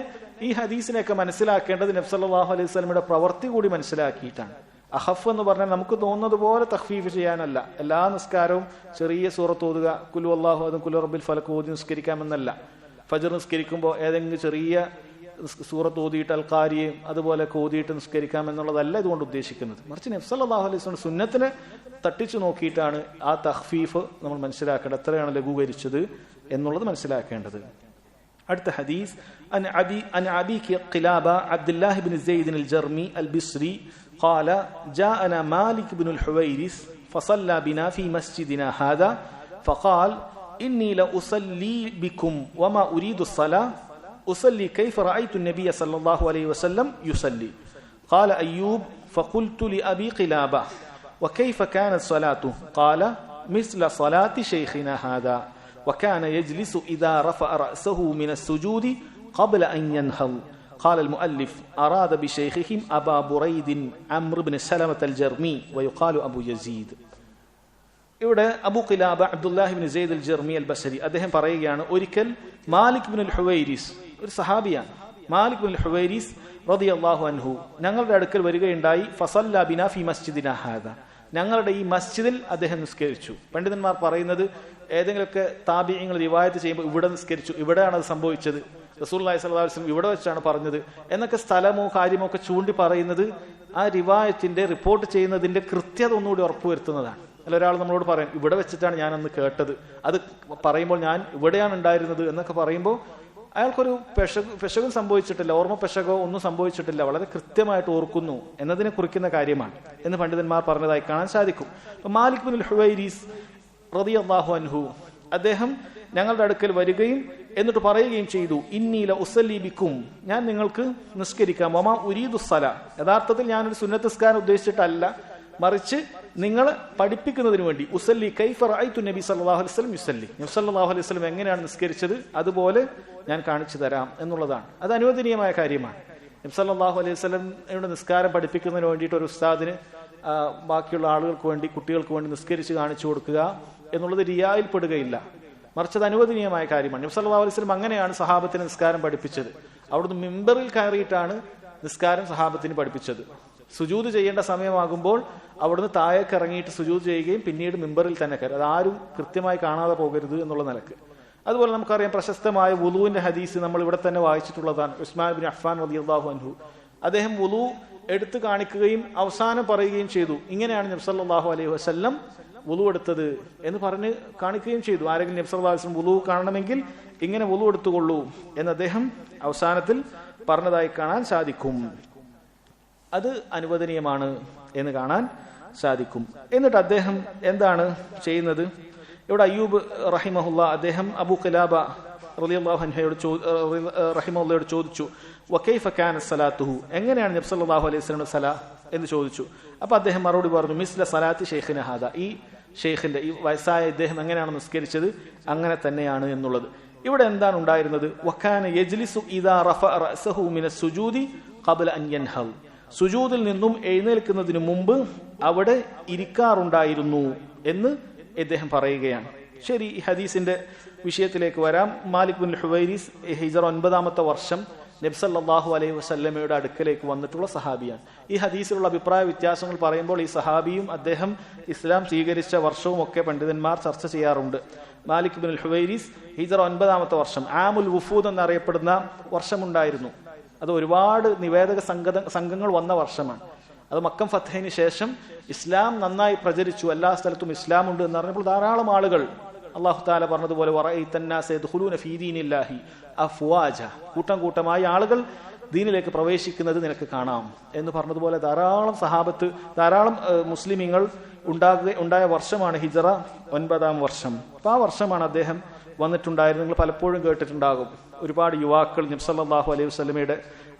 ഈ ഹദീസിനെയൊക്കെ മനസ്സിലാക്കേണ്ടത് നബി സല്ലല്ലാഹു അലൈഹി വസല്ലമയുടെ പ്രവൃത്തി കൂടി മനസ്സിലാക്കിയിട്ടാണ്. അഖഫ് എന്ന് പറഞ്ഞാൽ നമുക്ക് തോന്നുന്നത് പോലെ തഖ്ഫീഫ് ചെയ്യാനല്ല. എല്ലാ നിസ്കാരവും ചെറിയ സൂറത്ത് ഓതുക, കുലു അല്ലാഹു അഹദ് കുലു റബ്ബിൽ ഫലക് ഓതി നിസ്കരിക്കാമെന്നല്ല. ഫജ്ർ നിസ്കരിക്കുമ്പോൾ ഏതെങ്കിലും ചെറിയ സൂറത്ത് ഓതിയിട്ട് അൽഖാരിയും അതുപോലെ ഓതിയിട്ട് നിസ്കരിക്കാം എന്നുള്ളതല്ല ഇതുകൊണ്ട് ഉദ്ദേശിക്കുന്നത്. മറിച്ച് നബി സല്ലല്ലാഹു അലൈഹി വസല്ലം സുന്നത്തിനെ തട്ടിച്ചു നോക്കിയിട്ടാണ് ആ തഖ്ഫീഫ് നമ്മൾ മനസ്സിലാക്കേണ്ടത്, എത്രയാണ് ലഘൂകരിച്ചത് എന്നുള്ളത് മനസ്സിലാക്കേണ്ടത്. അടുത്ത ഹദീസ് عن أبي قلابة عبد الله بن زيد الجرمي البصري قال جاءنا مالك بن الحويرث فصلى بنا في مسجدنا هذا فقال إني لأصلي بكم وما أريد الصلاة أصلي كيف رأيت النبي صلى الله عليه وسلم يصلي. قال أيوب فقلت لأبي قلابة وكيف كانت صلاته؟ قال مثل صلاة شيخنا هذا وكان يجلس إذا رفع رأسه من السجود قبل أن ينهض. قال المؤلف أراد بشيخهم أبا بريد عمرو بن سلمة الجرمي ويقال أبو يزيد. ഇവിടെ അബൂ ഖിലാബ അബ്ദുല്ലാഹി ഇബ്നു സെയ്ദ് അൽ ജർമി അൽ ബസരി അദ്ദേഹം പറയുകയാണ്, ഒരിക്കൽ മാലിക് ബിൻ അൽ ഹുവൈരിസ്, ഒരു സഹാബിയാണ്, മാലിക് ബിൻ അൽ ഹുവൈരിസ് റളിയല്ലാഹു അൻഹു ഞങ്ങളുടെ അടുക്കൽ വരികയുണ്ടായി. ഫസല്ല ബിനാ ഫി മസ്ജിദിനാ ഹാദാ, ഞങ്ങളുടെ ഈ മസ്ജിദിൽ അദ്ദേഹം നിസ്കരിച്ചു. പണ്ഡിതന്മാർ പറയുന്നത് ഏതെങ്കിലുമൊക്കെ താബിഈങ്ങൾ റിവായത്ത് ചെയ്യുമ്പോൾ ഇവിടെ നിസ്കരിച്ചു, ഇവിടെയാണ് അത് സംഭവിച്ചത്, റസൂലുള്ളാഹി സ്വല്ലല്ലാഹു അലൈഹി വസല്ലം ഇവിടെ വെച്ചാണ് പറഞ്ഞത് എന്നൊക്കെ സ്ഥലമോ കാര്യമോ ഒക്കെ ചൂണ്ടി പറയുന്നത് ആ റിവായത്തിന്റെ റിപ്പോർട്ട് ചെയ്യുന്നതിന്റെ കൃത്യത ഒന്നുകൂടി ഉറപ്പുവരുത്തുന്നതാണ്. അല്ല, ഒരാൾ നമ്മളോട് പറയും ഇവിടെ വെച്ചിട്ടാണ് ഞാൻ അന്ന് കേട്ടത്, അത് പറയുമ്പോൾ ഞാൻ ഇവിടെയാണ് ഉണ്ടായിരുന്നത് എന്നൊക്കെ പറയുമ്പോൾ അയാൾക്കൊരു പെശകും സംഭവിച്ചിട്ടില്ല, ഓർമ്മ പെശകോ ഒന്നും സംഭവിച്ചിട്ടില്ല, വളരെ കൃത്യമായിട്ട് ഓർക്കുന്നു എന്നതിനെ കുറിക്കുന്ന കാര്യമാണ് എന്ന് പണ്ഡിതന്മാർ പറഞ്ഞതായി കാണാൻ സാധിക്കും. മാലിക് ബിൻ ഹുവൈരിസ് റളിയല്ലാഹു അൻഹു അദ്ദേഹം ഞങ്ങളുടെ അടുക്കൽ വരികയും എന്നിട്ട് പറയുകയും ചെയ്തു, ഇന്നീല ഉസല്ലി ബിക്കും, ഞാൻ നിങ്ങൾക്ക് നിസ്കരിക്കാം, വമാ ഉരീദു സലാ, യഥാർത്ഥത്തിൽ ഞാനൊരു സുന്നത്ത് നിസ്കാരം ഉദ്ദേശിച്ചിട്ടല്ല, മറിച്ച് നിങ്ങളെ പഠിപ്പിക്കുന്നതിന് വേണ്ടി, ഉസല്ലി കൈഫ റഅയ്തു നബി സല്ലല്ലാഹു അലൈഹി വസല്ലം യുസല്ലി, നബി സല്ലല്ലാഹു അലൈഹി വസല്ലം എങ്ങനെയാണ് നിസ്കരിച്ചത് അതുപോലെ ഞാൻ കാണിച്ചു തരാം എന്നുള്ളതാണ്. അത് അനുവദനീയമായ കാര്യമാണ്. നബി സല്ലല്ലാഹു അലൈഹി വസല്ലമയുടെ നിസ്കാരം പഠിപ്പിക്കുന്നതിന് വേണ്ടിയിട്ട് ഒരു ഉസ്താദിന് ബാക്കിയുള്ള ആളുകൾക്ക് വേണ്ടി, കുട്ടികൾക്ക് വേണ്ടി നിസ്കരിച്ച് കാണിച്ചു കൊടുക്കുക എന്നുള്ളത് റിയായിൽ പെടുകയില്ല, മറിച്ച് അത് അനുവദനീയമായ കാര്യമാണ്. നബി സല്ലല്ലാഹു അലൈഹി വസല്ലം അങ്ങനെയാണ് സഹാബത്തിന് നിസ്കാരം പഠിപ്പിച്ചത്. അവിടുന്ന് മിമ്പറിൽ കയറിയിട്ടാണ് നിസ്കാരം സഹാബത്തിന് പഠിപ്പിച്ചത്. സുജൂദ് ചെയ്യേണ്ട സമയമാകുമ്പോൾ അവിടുന്ന് താഴേക്ക് ഇറങ്ങിയിട്ട് സുജൂദ് ചെയ്യുകയും പിന്നീട് മിമ്പറിൽ തന്നെ കയറി. അതാരും കൃത്യമായി കാണാതെ പോകരുത് എന്നുള്ള നിലക്ക്. അതുപോലെ നമുക്കറിയാം പ്രശസ്തമായ വുളൂവിന്റെ ഹദീസ് നമ്മൾ ഇവിടെ തന്നെ വായിച്ചിട്ടുള്ളതാണ്. ഉസ്മാൻ ബിൻ അഫ്ഫാൻ റളിയല്ലാഹു അൻഹു അദ്ദേഹം വുളൂ എടുത്തു കാണിക്കുകയും അവസാനം പറയുകയും ചെയ്തു, ഇങ്ങനെയാണ് നബി സല്ലല്ലാഹു അലൈഹി വസല്ലം വുളൂ എടുത്തത് എന്ന് പറഞ്ഞ് കാണിക്കുകയും ചെയ്തു. ആരെങ്കിലും നബി സല്ലല്ലാഹു അലൈഹി വസല്ലം വുളൂ കാണണമെങ്കിൽ ഇങ്ങനെ വുളൂ എടുത്തുകൊള്ളൂ എന്ന് അദ്ദേഹം അവസാനത്തിൽ പറഞ്ഞതായി കാണാൻ സാധിക്കും. അത് അനുവദനീയമാണ് എന്ന് കാണാൻ സാധിക്കും. എന്നിട്ട് അദ്ദേഹം എന്താണ് ചെയ്യുന്നത്? ഇവിടെ അയ്യൂബ് റഹിമഹുല്ല അദ്ദേഹം അബൂ ഖിലാബ റളിയല്ലാഹു അൻഹയോട് ചോദിച്ചു, വകൈഫ കാന സലാത്തുഹു, എങ്ങനെയാണ് നബി സല്ലല്ലാഹു അലൈഹി വസല്ലം സലാ എന്ന് ചോദിച്ചു. അപ്പൊ അദ്ദേഹം മറുപടി പറഞ്ഞു, മിസ്ല സലാത്തി ഷെയ്ഖിന ഹാദ, ഈ ഷെയ്ഖിന്റെ ഈ വയസ്സായ ഇദ്ദേഹം എങ്ങനെയാണ് നിസ്കരിച്ചത് അങ്ങനെ തന്നെയാണ് എന്നുള്ളത്. ഇവിടെ എന്താണ് ഉണ്ടായിരുന്നത്? വകാന യജ്ലിസു ഇദാ റഫഅ റഅസഹു മിനസ് സുജൂദി ഖബ്ല അൻ യൻഹൽ, സുജൂദിൽ നിന്നും എഴുന്നേൽക്കുന്നതിന് മുമ്പ് അവിടെ ഇരിക്കാറുണ്ടായിരുന്നു എന്ന് ഇദ്ദേഹം പറയുകയാണ്. ശരി, ഈ ഹദീസിന്റെ വിഷയത്തിലേക്ക് വരാം. മാലിക് ബിൻ ഹുവൈരിസ് ഹിജറ 9-ാമത്തെ വർഷം നബി സല്ലല്ലാഹു അലൈഹി വസല്ലമയുടെ അടുക്കലേക്ക് വന്നിട്ടുള്ള സഹാബിയാണ്. ഈ ഹദീസിലുള്ള അഭിപ്രായ വ്യത്യാസങ്ങൾ പറയുമ്പോൾ ഈ സഹാബിയും അദ്ദേഹം ഇസ്ലാം സ്വീകരിച്ച വർഷവും ഒക്കെ പണ്ഡിതന്മാർ ചർച്ച ചെയ്യാറുണ്ട്. മാലിക് ബിൻ ഹുവൈരിസ് ഹിജറ 9-ാമത്തെ വർഷം ആമുൽ വുഫൂദ് എന്നറിയപ്പെടുന്ന വർഷമുണ്ടായിരുന്നു. അത് ഒരുപാട് നിവേദക സംഘങ്ങൾ വന്ന വർഷമാണ്. അത് മക്കം ഫത്തഹിന് ശേഷം ഇസ്ലാം നന്നായി പ്രചരിച്ചു, എല്ലാ സ്ഥലത്തും ഇസ്ലാം ഉണ്ട് എന്ന് പറഞ്ഞപ്പോൾ ധാരാളം ആളുകൾ അല്ലാഹു തആല പറഞ്ഞതുപോലെ വറഅയ്തന്നാസ യദ്ഖുലൂന ഫീ ദീനില്ലാഹി അഫ്വാജ, കൂട്ടം കൂട്ടമായി ആളുകൾ ദീനിലേക്ക് പ്രവേശിക്കുന്നത് നിനക്ക് കാണാം എന്ന് പറഞ്ഞതുപോലെ ധാരാളം സഹാബത്ത്, ധാരാളം മുസ്ലിമീങ്ങൾ ഉണ്ടായ വർഷമാണ് ഹിജറ 9-ാം വർഷം. അപ്പൊ ആ വർഷമാണ് അദ്ദേഹം വന്നിട്ടുണ്ടായിരുന്നു. നിങ്ങൾ പലപ്പോഴും കേട്ടിട്ടുണ്ടാകും, ഒരുപാട് യുവാക്കൾ നബി സല്ലല്ലാഹു അലൈഹി വസല്ലമയുടെ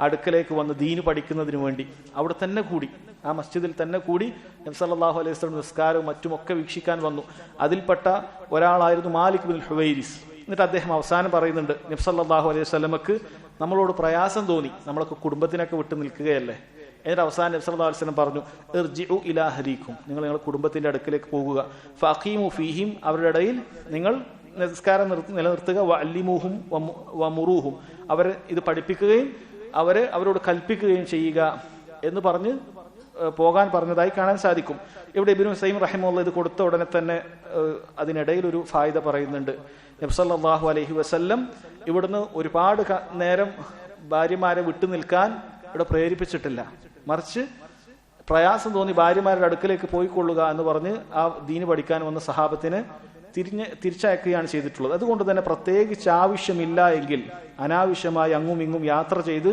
അടുക്കലേക്ക് വന്ന് ദീന് പഠിക്കുന്നതിന് വേണ്ടി അവിടെ തന്നെ കൂടി, ആ മസ്ജിദിൽ തന്നെ കൂടി നബി സല്ലല്ലാഹു അലൈഹി വസല്ലം നിസ്കാരവും മറ്റുമൊക്കെ വീക്ഷിക്കാൻ വന്നു. അതിൽപ്പെട്ട ഒരാളായിരുന്നു മാലിക് ബിൻ ഹുവൈരിസ്. എന്നിട്ട് അദ്ദേഹം അവസാനം പറയുന്നുണ്ട്, നബി സല്ലല്ലാഹു അലൈഹി വസല്ലമക്ക് നമ്മളോട് പ്രയാസം തോന്നി, നമ്മളൊക്കെ കുടുംബത്തിനൊക്കെ വിട്ടു നിൽക്കുകയല്ലേ. എന്നിട്ട് അവസാനം നബി സല്ലല്ലാഹു അലൈഹി വസല്ലം പറഞ്ഞു, ഇർജിഉ ഇലാ അഹ്ലീകും, നിങ്ങൾ നിങ്ങളുടെ കുടുംബത്തിന്റെ അടുക്കലേക്ക് പോകുക, ഫഅഖീമു ഫീഹിം, അവരുടെ ഇടയിൽ നിങ്ങൾ നിസ്കാരം നിലനിർത്തുക, വഅല്ലിമൂഹും വമുറൂഹും, അവരെ ഇത് പഠിപ്പിക്കുകയും അവരോട് കൽപ്പിക്കുകയും ചെയ്യുക എന്ന് പറഞ്ഞ് പോകാൻ പറഞ്ഞതായി കാണാൻ സാധിക്കും. ഇവിടെ ഇബ്നു ഉസൈം റഹിമഹുല്ലാഹ് ഇത് കൊടുത്ത ഉടനെ തന്നെ അതിനിടയിൽ ഒരു ഫായിദ പറയുന്നുണ്ട്. നബി സല്ലല്ലാഹു അലൈഹി വസല്ലം ഇവിടുന്ന് ഒരുപാട് നേരം ഭാര്യമാരെ വിട്ടു നിൽക്കാൻ ഇവിടെ പ്രേരിപ്പിച്ചിട്ടില്ല, മറിച്ച് പ്രയാസം തോന്നി ഭാര്യമാരുടെ അടുക്കലേക്ക് പോയിക്കൊള്ളുക എന്ന് പറഞ്ഞ് ആ ദീന് പഠിക്കാൻ വന്ന സഹാബത്തിനെ തിരിച്ചയക്കുകയാണ് ചെയ്തിട്ടുള്ളത്. അതുകൊണ്ട് തന്നെ പ്രത്യേകിച്ച് ആവശ്യമില്ല എങ്കിൽ അനാവശ്യമായി അങ്ങും ഇങ്ങും യാത്ര ചെയ്ത്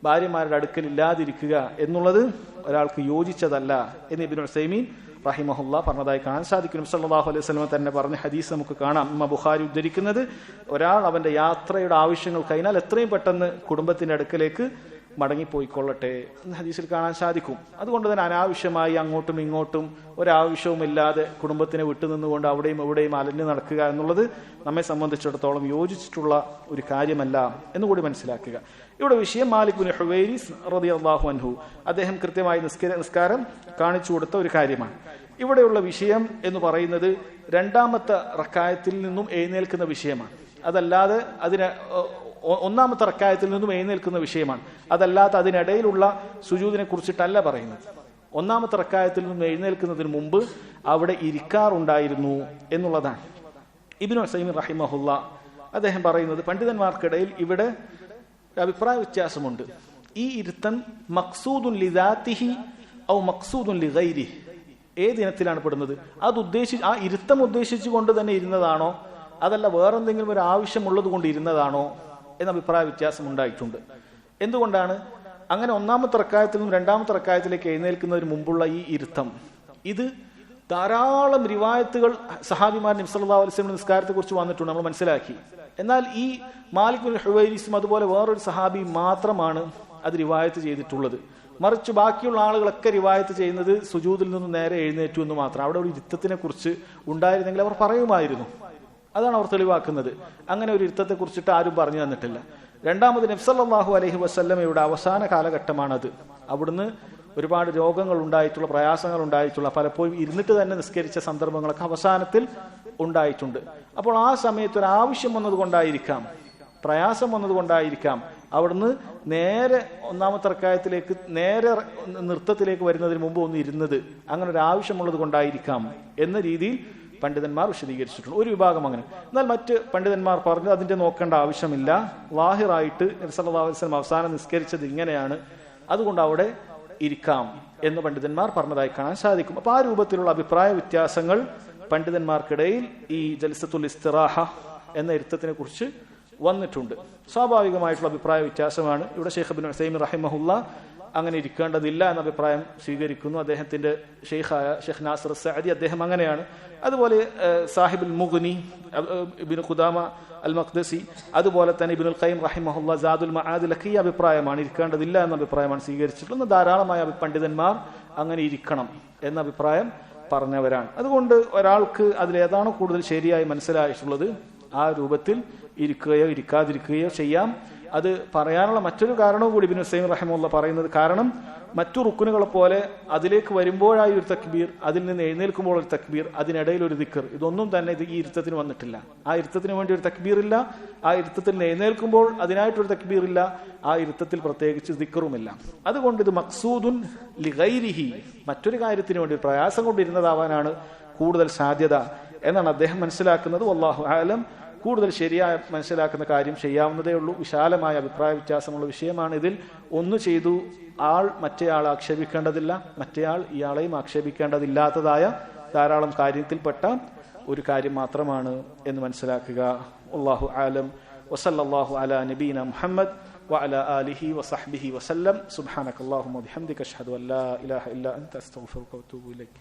ഭാര്യമാരുടെ അടുക്കൽ ഇല്ലാതിരിക്കുക എന്നുള്ളത് ഒരാൾക്ക് യോജിച്ചതല്ല എന്ന് ഇബ്നു ഉസൈമീൻ റഹിമഹുല്ലാഹ് പറഞ്ഞതായി കാണാൻ സാധിക്കും. സല്ലല്ലാഹു അലൈഹി വസല്ലം തന്നെ പറഞ്ഞ ഹദീസ് നമുക്ക് കാണാം. ബുഖാരി ഉദ്ധരിക്കുന്നത്, ഒരാൾ അവന്റെ യാത്രയുടെ ആവശ്യങ്ങൾ കഴിഞ്ഞാൽ എത്രയും പെട്ടെന്ന് കുടുംബത്തിന്റെ അടുക്കലേക്ക് മടങ്ങിപ്പോയിക്കൊള്ളട്ടെ എന്ന് ഹദീസിൽ കാണാൻ സാധിക്കും. അതുകൊണ്ട് തന്നെ അനാവശ്യമായി അങ്ങോട്ടും ഇങ്ങോട്ടും ഒരാവശ്യവുമില്ലാതെ കുടുംബത്തിനെ വിട്ടുനിന്നുകൊണ്ട് അവിടെയും ഇവിടെയും അലഞ്ഞു നടക്കുക എന്നുള്ളത് നമ്മെ സംബന്ധിച്ചിടത്തോളം യോജിച്ചിട്ടുള്ള ഒരു കാര്യമല്ല എന്നുകൂടി മനസ്സിലാക്കുക. ഇവിടെ വിഷയം മാലിക് ബിൻ ഹുവൈരിസ് റളിയല്ലാഹു അൻഹു അദ്ദേഹം കൃത്യമായി നിസ്കാരം കാണിച്ചു കൊടുത്ത ഒരു കാര്യമാണ്. ഇവിടെയുള്ള വിഷയം എന്ന് പറയുന്നത് 2-ാമത്തെ റക്അത്തിൽ നിന്നും എഴുന്നേൽക്കുന്ന വിഷയമാണ്. അതല്ലാതെ ഒന്നാമത്തെ റക്അത്തിൽ നിന്നും എഴുന്നേൽക്കുന്ന വിഷയമാണ്. അതല്ലാതെ അതിനിടയിലുള്ള സുജൂദിനെ കുറിച്ചിട്ടല്ല പറയുന്നത്. 1-ാമത്തെ റക്അത്തിൽ നിന്നും എഴുന്നേൽക്കുന്നതിന് മുമ്പ് അവിടെ ഇരിക്കാറുണ്ടായിരുന്നു എന്നുള്ളതാണ്. ഇബ്നു ഉസൈമീൻ റഹിമഹുല്ലാഹ് അദ്ദേഹം പറയുന്നത്, പണ്ഡിതന്മാർക്കിടയിൽ ഇവിടെ അഭിപ്രായ വ്യത്യാസമുണ്ട്. ഈ ഇരുത്തം മഖ്സൂദുൻ ലിദാതിഹി ഔ മഖ്സൂദുൻ ലിഗൈരിഹി, ഏത് ഇനത്തിലാണ് പെടുന്നത്? ആ ഇരുത്തം ഉദ്ദേശിച്ചുകൊണ്ട് തന്നെ ഇരുന്നതാണോ, അതല്ല വേറെന്തെങ്കിലും ഒരു ആവശ്യമുള്ളത് കൊണ്ട് ഇരുന്നതാണോ എന്ന അഭിപ്രായ വ്യത്യാസം ഉണ്ടായിട്ടുണ്ട്. എന്തുകൊണ്ടാണ് അങ്ങനെ 1-ാമത്തെ റക്അത്തിൽ നിന്നും 2-ാമത്തെ റക്അത്തിലേക്ക് എഴുന്നേൽക്കുന്നതിന് മുമ്പുള്ള ഈ ഇരുത്തം? ഇത് ധാരാളം റിവായത്തുകൾ സഹാബിമാർ നബി സല്ലല്ലാഹു അലൈഹി വസല്ലം നിസ്കാരത്തെ കുറിച്ച് വന്നിട്ടുണ്ട്, നമ്മൾ മനസ്സിലാക്കി. എന്നാൽ ഈ മാലിക് ബിൻ ഹുവൈരിസും അതുപോലെ വേറൊരു സഹാബി മാത്രമാണ് അത് റിവായത്ത് ചെയ്തിട്ടുള്ളത്. മറിച്ച് ബാക്കിയുള്ള ആളുകളൊക്കെ റിവായത്ത് ചെയ്യുന്നത് സുജൂദിൽ നിന്ന് നേരെ എഴുന്നേറ്റു എന്ന് മാത്രം. അവിടെ ഒരു ഇരുത്തത്തിനെ കുറിച്ച് ഉണ്ടായിരുന്നെങ്കിൽ അവർ പറയുമായിരുന്നു. അതാണ് അവർ തെളിവാക്കുന്നത്. അങ്ങനെ ഒരു ഇരുത്തത്തെ കുറിച്ചിട്ട് ആരും പറഞ്ഞു തന്നിട്ടില്ല. 2-ാമത് നബി സല്ലല്ലാഹു അലൈഹി വസല്ലമയുടെ അവസാന കാലഘട്ടമാണത്. അവിടുന്ന് ഒരുപാട് രോഗങ്ങൾ ഉണ്ടായിട്ടുള്ള, പ്രയാസങ്ങൾ ഉണ്ടായിട്ടുള്ള, പലപ്പോഴും ഇരുന്നിട്ട് തന്നെ നിസ്കരിച്ച സന്ദർഭങ്ങളൊക്കെ അവസാനത്തിൽ ഉണ്ടായിട്ടുണ്ട്. അപ്പോൾ ആ സമയത്ത് ഒരു ആവശ്യം വന്നതുകൊണ്ടായിരിക്കാം, പ്രയാസം വന്നതുകൊണ്ടായിരിക്കാം അവിടുന്ന് നേരെ ഒന്നാമത്തെ റക്അത്തിലേക്ക് നേരെ നൃത്തത്തിലേക്ക് വരുന്നതിന് മുമ്പ് ഒന്ന് ഇരുന്നത് അങ്ങനെ ഒരു ആവശ്യമുള്ളത് കൊണ്ടായിരിക്കാം എന്ന രീതിയിൽ പണ്ഡിതന്മാർ വിശദീകരിച്ചിട്ടുണ്ട്. ഒരു വിഭാഗം അങ്ങനെ. എന്നാൽ മറ്റ് പണ്ഡിതന്മാർ പറഞ്ഞു അതിന്റെ നോക്കേണ്ട ആവശ്യമില്ല, ലാഹിറായിട്ട് നബി സല്ലല്ലാഹു അലൈഹി വസല്ലം അവസാനം നിസ്കരിച്ചത് ഇങ്ങനെയാണ്, അതുകൊണ്ട് അവിടെ ഇരിക്കാം എന്ന് പണ്ഡിതന്മാർ പറഞ്ഞതായി കാണാൻ സാധിക്കും. അപ്പൊ ആ രൂപത്തിലുള്ള അഭിപ്രായ വ്യത്യാസങ്ങൾ പണ്ഡിതന്മാർക്കിടയിൽ ഈ ജൽസത്തുൽ ഇസ്തിറാഹ എന്ന ഇരുത്തത്തിനെ കുറിച്ച് വന്നിട്ടുണ്ട്. സ്വാഭാവികമായിട്ടുള്ള അഭിപ്രായ വ്യത്യാസമാണ്. ഇവിടെ ഷെയ്ഖ് ഇബ്നു ഉസൈമീൻ റഹിമഹുല്ല അങ്ങനെ ഇരിക്കേണ്ടതില്ല എന്ന അഭിപ്രായം സ്വീകരിക്കുന്നു. അദ്ദേഹത്തിന്റെ ഷെയ്ഖായ ഷെയ്ഖ് നാസിർ സഅദി അദ്ദേഹം അങ്ങനെയാണ്. അതുപോലെ സാഹിബുൽ മുഗ്നി ഇബ്നു ഖുദാമ അൽ മഖ്ദസി, അതുപോലെ തന്നെ ഇബ്നുൽ ഖയ്യിം റഹിമഹുല്ല സാദുൽ മആദിലൊക്കെ ഈ അഭിപ്രായമാണ്, ഇരിക്കേണ്ടതില്ല എന്ന അഭിപ്രായമാണ് സ്വീകരിച്ചിട്ടുള്ളത്. ധാരാളമായ പണ്ഡിതന്മാർ അങ്ങനെ ഇരിക്കണം എന്ന അഭിപ്രായം പറഞ്ഞവരാണ്. അതുകൊണ്ട് ഒരാൾക്ക് അതിലേതാണോ കൂടുതൽ ശരിയായി മനസ്സിലായിട്ടുള്ളത് ആ രൂപത്തിൽ ഇരിക്കുകയോ ഇരിക്കാതിരിക്കുകയോ ചെയ്യാം. അത് പറയാനുള്ള മറ്റൊരു കാരണവും കൂടി ഇബ്നു ഉസൈമീൻ റഹിമഹുല്ല പറയുന്നത്, കാരണം മറ്റു റുക്കുനുകളെ പോലെ അതിലേക്ക് വരുമ്പോഴായി ഒരു തക്ബീർ, അതിൽ നിന്ന് എഴുന്നേൽക്കുമ്പോൾ ഒരു തക്ബീർ, അതിനിടയിൽ ഒരു ദിക്ർ, ഇതൊന്നും തന്നെ ഈ ഇരുത്തത്തിന് വന്നിട്ടില്ല. ആ ഇരുത്തത്തിന് വേണ്ടി ഒരു തക്ബീർ ഇല്ല, ആ ഇരുത്തത്തിൽ നിന്ന് എഴുന്നേൽക്കുമ്പോൾ അതിനായിട്ടൊരു തക്ബീർ ഇല്ല, ആ ഇരുത്തത്തിൽ പ്രത്യേകിച്ച് ദിക്റുമില്ല. അതുകൊണ്ട് ഇത് മഖ്സൂദുൻ ലിഗൈരിഹി, മറ്റൊരു കാര്യത്തിന് വേണ്ടി പ്രയാസം കൊണ്ടിരുന്നതാവാനാണ് കൂടുതൽ സാധ്യത എന്നാണ് അദ്ദേഹം മനസ്സിലാക്കുന്നത്. വല്ലാഹു ആലം. കൂടുതൽ ശരിയായ മനസ്സിലാക്കുന്ന കാര്യം ചെയ്യാവുന്നതേ ഉള്ളൂ. വിശാലമായ അഭിപ്രായ വ്യത്യാസമുള്ള വിഷയമാണ്. ഇതിൽ ഒന്ന് ചെയ്തു ആൾ മറ്റേയാൾ ആക്ഷേപിക്കേണ്ടതില്ല, മറ്റേയാൾ ഇയാളെയും ആക്ഷേപിക്കേണ്ടതില്ലാത്തതായ ധാരാളം കാര്യത്തിൽപ്പെട്ട ഒരു കാര്യം മാത്രമാണ് എന്ന് മനസ്സിലാക്കുക. അല്ലാഹു ആലം. വസല്ലല്ലാഹു അലാ നബീന മുഹമ്മദ് വഅലാ ആലിഹി വസഹ്ബിഹി വസല്ലം. സുബ്ഹാനകല്ലാഹുമ്മ വബിഹംദിക അഷ്ഹദു അൻ ലാ ഇലാഹ ഇല്ലാ അൻത അസ്തഗ്ഫിറുക വഅതൂബു ഇലൈക്.